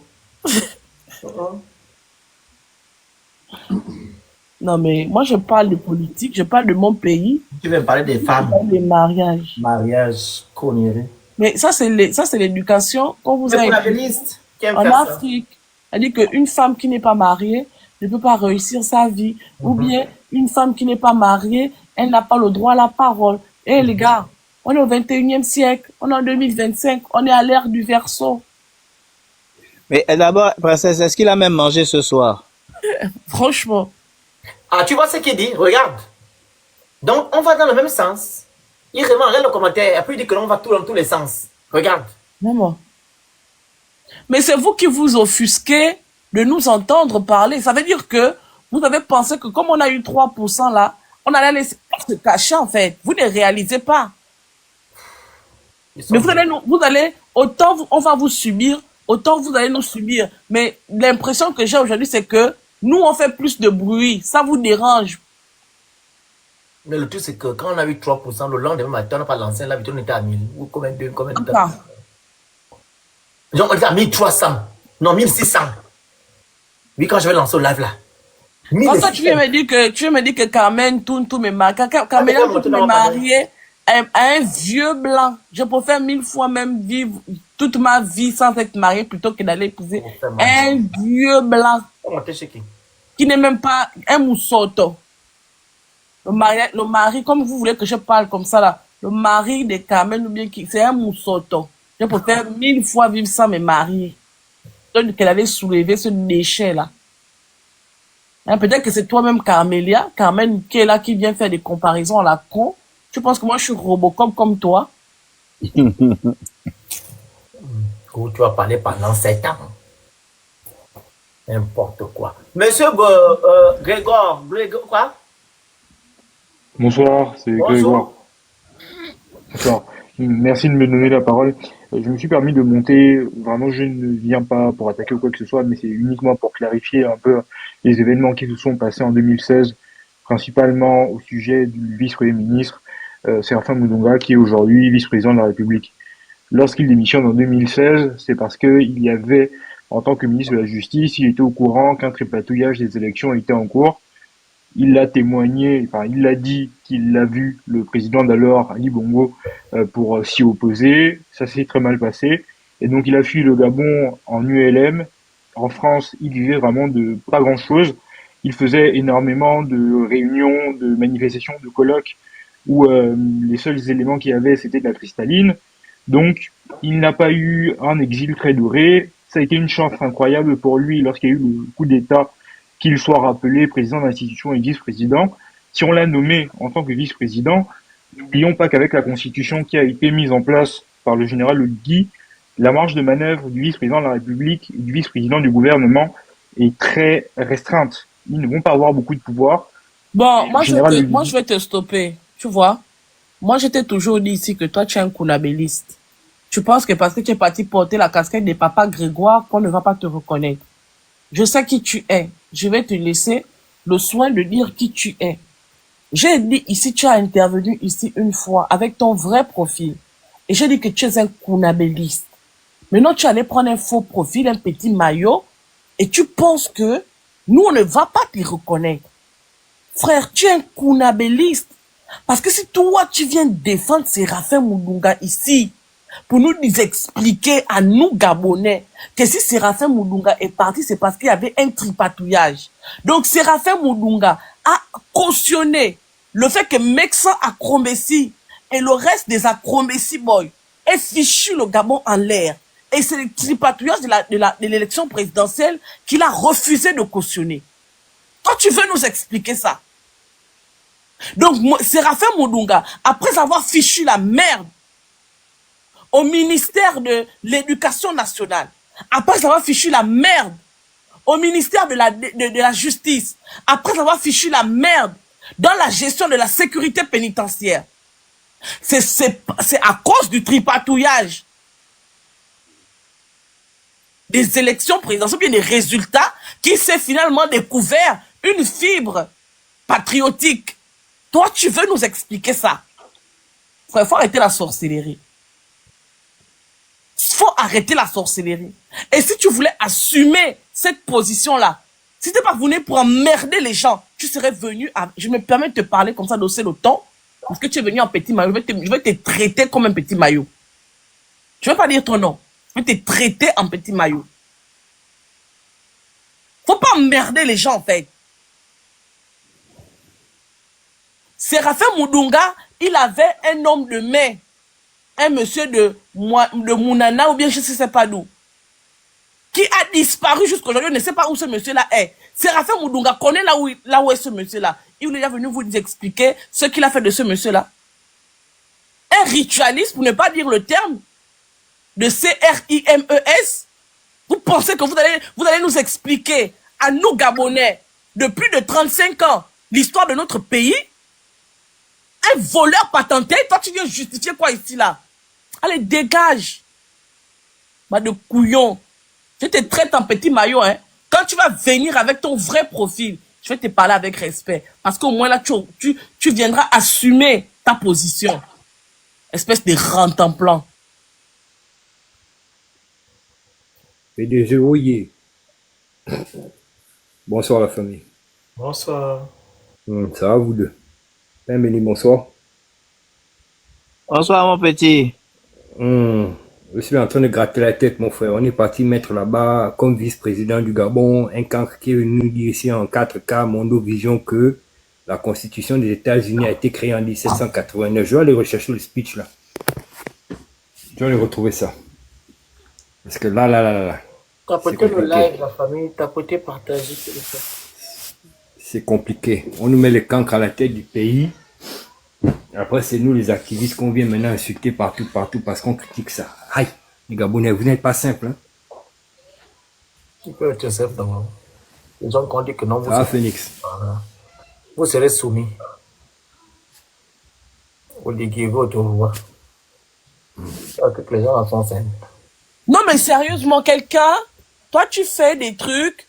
Non, mais moi, je parle de politique, je parle de mon pays, Tu veux me parler des je femmes, parle des mariages. mariage, conneries. Mais ça, c'est l'éducation qu'on vous Mais a pour la éduqué liste, qui aime en faire ça? Afrique. C'est-à-dire qu'une femme qui n'est pas mariée ne peut pas réussir sa vie. Ou bien, une femme qui n'est pas mariée, elle n'a pas le droit à la parole. Eh, les gars, on est au 21e siècle, on est en 2025, on est à l'ère du Verseau. Mais d'abord, princesse, est-ce qu'il a même mangé ce soir? Franchement. Ah, tu vois ce qu'il dit? Regarde. Donc, on va dans le même sens. Il regarde le commentaire, et après il dit que l'on va tout dans tous les sens. Regarde. Maman. Mais c'est vous qui vous offusquez de nous entendre parler. Ça veut dire que vous avez pensé que comme on a eu 3% là, on allait laisser se cacher en fait. Vous ne réalisez pas. Mais vous allez, autant on va vous subir, autant vous allez nous subir. Mais l'impression que j'ai aujourd'hui, c'est que nous, on fait plus de bruit. Ça vous dérange. Mais le truc, c'est que quand on a eu 3%, le lendemain matin, on n'a pas lancé, la vidéo était à 1000. Ou combien de Attends. Genre, on était à 1300. Non, 1600. Oui, quand je vais lancer au live là. Quand ça, tu viens me dire que Carmen tourne tous mes mariés. Carmen tourne tous mes mariés à un vieux blanc. Je préfère 1000 fois même vivre toute ma vie sans être mariée plutôt que d'aller épouser un vieux blanc qui n'est même pas un moussoto. Le mari, comme vous voulez que je parle comme ça là, le mari de Carmen ou bien qui, c'est un moussoto. Je préfère 1000 fois vivre sans me marier. Donc qu'elle allait soulever ce déchet là. Hein, peut-être que c'est toi-même Carmelia, Carmen qui est là, qui vient faire des comparaisons à la con. Tu penses que moi je suis Robocop comme toi? Où tu vas parler pendant 7 ans. N'importe quoi. Monsieur Grégoire, quoi? Bonsoir, c'est Grégoire. Bonsoir. Merci de me donner la parole. Je me suis permis de monter. Vraiment, je ne viens pas pour attaquer ou quoi que ce soit, mais c'est uniquement pour clarifier un peu les événements qui se sont passés en 2016, principalement au sujet du vice-premier ministre Serafin Moudonga, qui est aujourd'hui vice-président de la République. Lorsqu'il démissionne en 2016, c'est parce qu'il y avait, en tant que ministre de la Justice, il était au courant qu'un tripatouillage des élections était en cours. Il l'a témoigné, enfin il l'a dit qu'il l'a vu le président d'alors, Ali Bongo, pour s'y opposer. Ça s'est très mal passé. Et donc il a fui le Gabon en ULM. En France, il vivait vraiment de pas grand-chose. Il faisait énormément de réunions, de manifestations, de colloques, où les seuls éléments qu'il y avait, c'était de la cristalline. Donc il n'a pas eu un exil très doré. Ça a été une chance incroyable pour lui lorsqu'il y a eu le coup d'État qu'il soit rappelé président d'institution et vice-président. Si on l'a nommé en tant que vice-président, n'oublions pas qu'avec la constitution qui a été mise en place par le général Guy, la marge de manœuvre du vice-président de la République et du vice-président du gouvernement est très restreinte. Ils ne vont pas avoir beaucoup de pouvoir. Bon, moi je vais te stopper, tu vois. Moi, je t'ai toujours dit ici que toi, tu es un kounabéliste. Tu penses que parce que tu es parti porter la casquette des papas Grégoire, qu'on ne va pas te reconnaître. Je sais qui tu es. Je vais te laisser le soin de dire qui tu es. J'ai dit ici, tu as intervenu ici une fois avec ton vrai profil. Et j'ai dit que tu es un kounabéliste. Maintenant, tu allais prendre un faux profil, un petit maillot, et tu penses que nous, on ne va pas t'y reconnaître. Frère, tu es un kounabéliste. Parce que si toi, tu viens défendre Séraphin Moudunga ici, pour nous expliquer à nous, Gabonais, que si Séraphin Moudunga est parti, c'est parce qu'il y avait un tripatouillage. Donc, Séraphin Moudunga a cautionné le fait que Mexan Akromessi et le reste des Akromessi boys aient fichu le Gabon en l'air. Et c'est le tripatouillage de l'élection présidentielle qu'il a refusé de cautionner. Toi, tu veux nous expliquer ça? Donc, Séraphin Moudunga, après avoir fichu la merde au ministère de l'Éducation nationale, après avoir fichu la merde au ministère de la Justice, après avoir fichu la merde dans la gestion de la sécurité pénitentiaire, c'est à cause du tripatouillage des élections présidentielles, bien des résultats, qui s'est finalement découvert une fibre patriotique. Toi, tu veux nous expliquer ça? Il faut arrêter la sorcellerie. Il faut arrêter la sorcellerie. Et si tu voulais assumer cette position-là, si t'es pas venu pour emmerder les gens, tu serais venu à... Je me permets de te parler comme ça, d'osser le temps, parce que tu es venu en petit maillot. Je vais te traiter comme un petit maillot. Je vais pas dire ton nom. Je vais te traiter en petit maillot. Faut pas emmerder les gens, en fait. Séraphin Moudunga, il avait un homme de main, un monsieur de Mounana, ou bien je ne sais pas d'où, qui a disparu jusqu'aujourd'hui, on ne sait pas où ce monsieur-là est. Séraphin Moudunga connaît là où est ce monsieur-là. Il est venu vous expliquer ce qu'il a fait de ce monsieur-là. Un ritualiste, pour ne pas dire le terme, de CRIMES, vous pensez que vous allez nous expliquer, à nous Gabonais, de plus de 35 ans, l'histoire de notre pays? Un voleur patenté, toi tu viens justifier quoi ici là? Allez, dégage. Bah de couillon. Je te traite en petit maillot, hein. Quand tu vas venir avec ton vrai profil, je vais te parler avec respect. Parce qu'au moins là, tu viendras assumer ta position. Espèce de rentemplant. PDG Oye. Bonsoir la famille. Bonsoir. Ça va vous deux? Béni, bonsoir. Bonsoir, mon petit. Je suis en train de gratter la tête, mon frère. On est parti mettre là-bas, comme vice-président du Gabon, un cancre qui est venu nous dire ici en 4K, Mondovision, que la Constitution des États-Unis a été créée en 1789. Je vais aller rechercher le speech là. Je vais aller retrouver ça. Parce que là. Tapotez le live, la famille, tapotez, partagez, s'il vous plaît. C'est compliqué. On nous met les cancres à la tête du pays. Après, c'est nous les activistes qu'on vient maintenant insulter partout parce qu'on critique ça. Aïe, les Gabonais, vous n'êtes pas simples. Hein? Tu peux être simple d'abord. Les gens qui ont dit que non, Phoenix. Vous serez soumis. Vous liguez votre roi. Que les gens sont simples. Non, mais sérieusement, quelqu'un, toi, tu fais des trucs,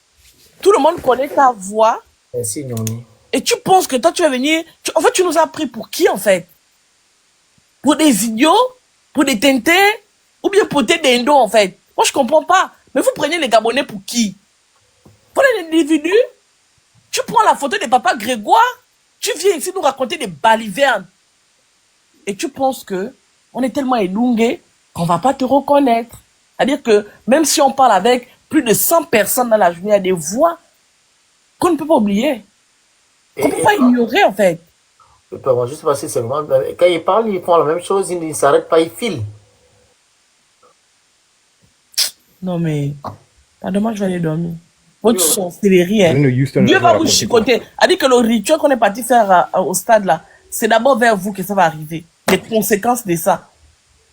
tout le monde connaît ta voix. Merci, Nyoni. Et tu penses que toi, tu vas venir... En fait, tu nous as pris pour qui, en fait? Pour des idiots? Pour des tintés? Ou bien pour des dindos, en fait? Moi, je comprends pas. Mais vous prenez les Gabonais pour qui? Pour les individus? Tu prends la photo de papa Grégoire? Tu viens ici nous raconter des balivernes. Et tu penses que on est tellement élongués qu'on va pas te reconnaître. C'est-à-dire que même si on parle avec plus de 100 personnes dans la journée, il y a des voix qu'on ne peut pas oublier. Qu'on ne peut pas ignorer, en fait. Juste parce que c'est vraiment... Quand ils parlent, ils font la même chose, ils ne s'arrêtent pas, ils filent. Non, mais... Pas demain, je vais aller dormir. Votre sorcellerie, hein. Dieu va vous chicoter. A dit que le rituel qu'on est parti faire au stade, là, c'est d'abord vers vous que ça va arriver. Les conséquences de ça.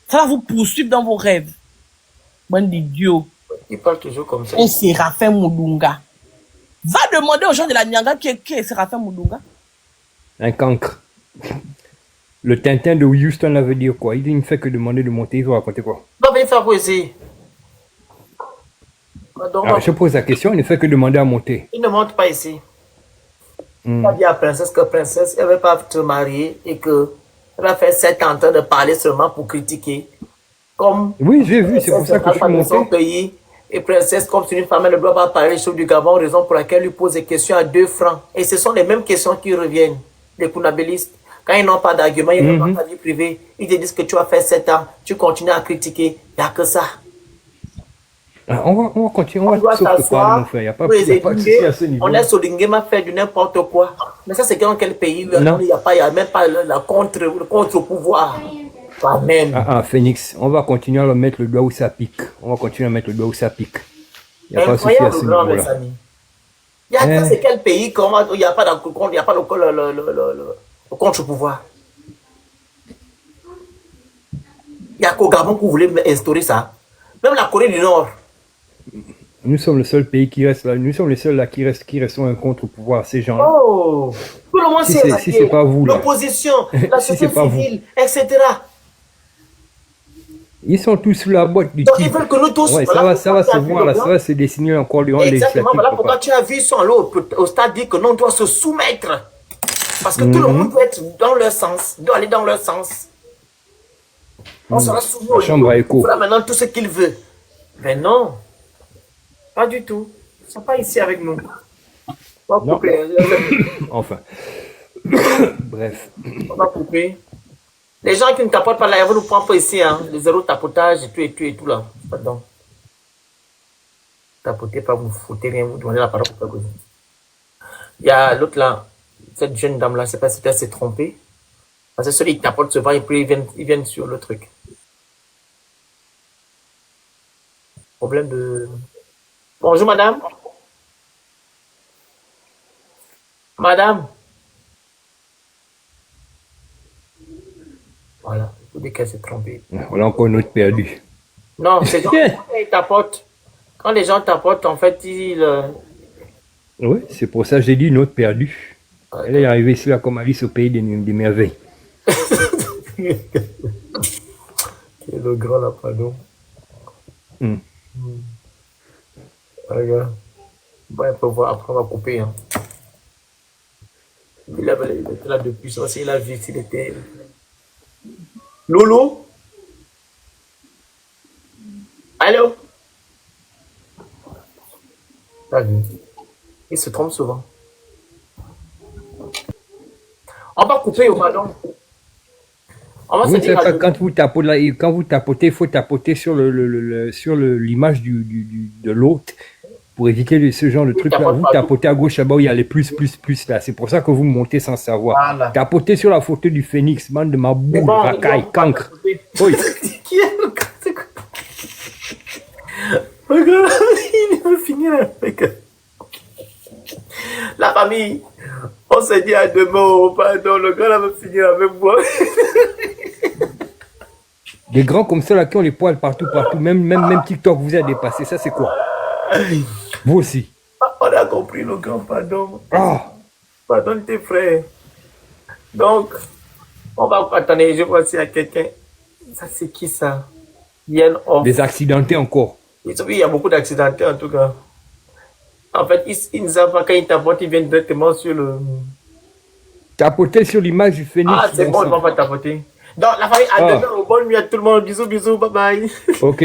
Ça va vous poursuivre dans vos rêves. Bande d'idiots. Ils parlent toujours comme ça. Et Séraphin Moudunga. Va demander aux gens de la Nyanga qui est Séraphin Moudunga. Un cancre. Le Tintin de Houston, là, veut dire quoi? Il ne fait que demander de monter, il va raconter quoi? Va venir faire quoi ici? Alors, je pose la question, il ne fait que demander à monter. Il ne monte pas ici. Il a dit à Princesse que Princesse, elle ne veut pas se marier et qu'elle a fait 7 ans en train de parler seulement pour critiquer. Comme oui, j'ai vu, c'est pour ça que je suis monté. Son pays, et Princesse, comme c'est une femme, elle ne doit pas parler des choses du Gabon, raison pour laquelle elle lui pose des questions à 2 francs. Et ce sont les mêmes questions qui reviennent, les Kounabélistes. Quand ils n'ont pas d'argument, ils n'ont Mhm. pas ta vie privée. Ils te disent que tu as fait 7 ans, tu continues à critiquer. Il n'y a que ça. Ah, on va continuer, on On va doit sauf te parler, mon s'asseoir frère. Il n'y a pour les pas de souci éduquer. à ce niveau. On est sur l'ingéma faire du n'importe quoi. Mais ça, c'est dans quel pays? Non. Il n'y a même pas le contre-pouvoir. Quand même. Ah, Phoenix, on va continuer à mettre le doigt où ça pique. On va continuer à mettre le doigt où ça pique. Il n'y a pas de souci à Incroyable, ce grand, mes niveau-là. amis. Il y a, c'est quel pays comment il n'y a pas il y a pas le contre-pouvoir. Il n'y a qu'au Gabon que vous voulez instaurer ça. Même la Corée du Nord. Nous sommes le seul pays qui reste là. Nous sommes les seuls là qui restons un contre-pouvoir. Ces gens-là. Oh, tout le monde Si s'est c'est rallié. pas vous, là. L'opposition, la Si société c'est pas vous. civile, etc. Ils sont tous sous la boîte du Donc ils type. veulent que nous tous. Ouais, voilà ça va pourquoi tu se as vu voir le là, plan. ça va se dessiner encore durant les Exactement, législatives. voilà pourquoi Papa. tu as vu son lot au stade dire que non, on doit se soumettre. Parce que tout le monde doit être dans leur sens, doit aller dans leur sens. On sera soumis au La chambre à écho. On fera maintenant tout ce qu'il veut. Mais non, pas du tout. Ils ne sont pas ici avec nous. On va Non. couper. Enfin. Bref. On va couper. Les gens qui ne tapotent pas là, ils vont nous prendre pas ici, hein. Les zéro tapotage et tout là. Pardon. Tapotez pas, vous foutez rien, vous demandez la parole pour pas causer. Il y a l'autre là, cette jeune dame là, je sais pas si elle s'est trompée. Parce que celui qui tapote souvent, et puis ils viennent sur le truc. Problème de. Bonjour madame. Madame. Voilà, vous dites qu'elle s'est trompée. Voilà encore une autre perdue. Non, c'est quand ils tapotent. Quand les gens tapotent, en fait, Oui, c'est pour ça que j'ai dit une autre perdue. Elle est arrivée ici là comme Alice au pays des merveilles. le grand là, pardon. Regarde. Bon, on peut voir, après on va couper. Hein. Il était là depuis, ça, il a vu s'il était. Lolo? Allô? T'as vu? Il se trompe souvent. On va couper au ballon. On va Vous se ne savez dire pas, à quand vous tapotez, il faut tapoter sur l'image de l'autre pour éviter ce genre de truc là. tapotes Vous pas tapotez à gauche là-bas où il y a les plus là. C'est pour ça que vous montez sans savoir. Voilà. Tapotez sur la photo du phénix, bande de ma boule, bon, racaille, on va cancre. tapoter. Oui. Qui est le gars? C'est quoi? Regarde, il veut finir avec la famille. On s'est dit à demain, oh, pardon, le gars là veut finir avec moi. Des grands comme ça là qui ont les poils partout. Même TikTok vous a dépassé. Ça c'est quoi? Vous aussi. On a compris le grand pardon. Ah. Pardonne tes frères. Donc, on va attendre, je vois s'il y a quelqu'un. Ça c'est qui ça? Yann Off. Des accidentés encore. Oui, il y a beaucoup d'accidentés en tout cas. En fait, ils ne savent pas quand ils tapotent, ils viennent directement sur le. Tapotez sur l'image du phénix. Ah, c'est bon, ils sang. vont pas tapoter. Donc, la famille, à demain, bonne nuit à tout le monde. Bisous, bisous, bye bye. Ok,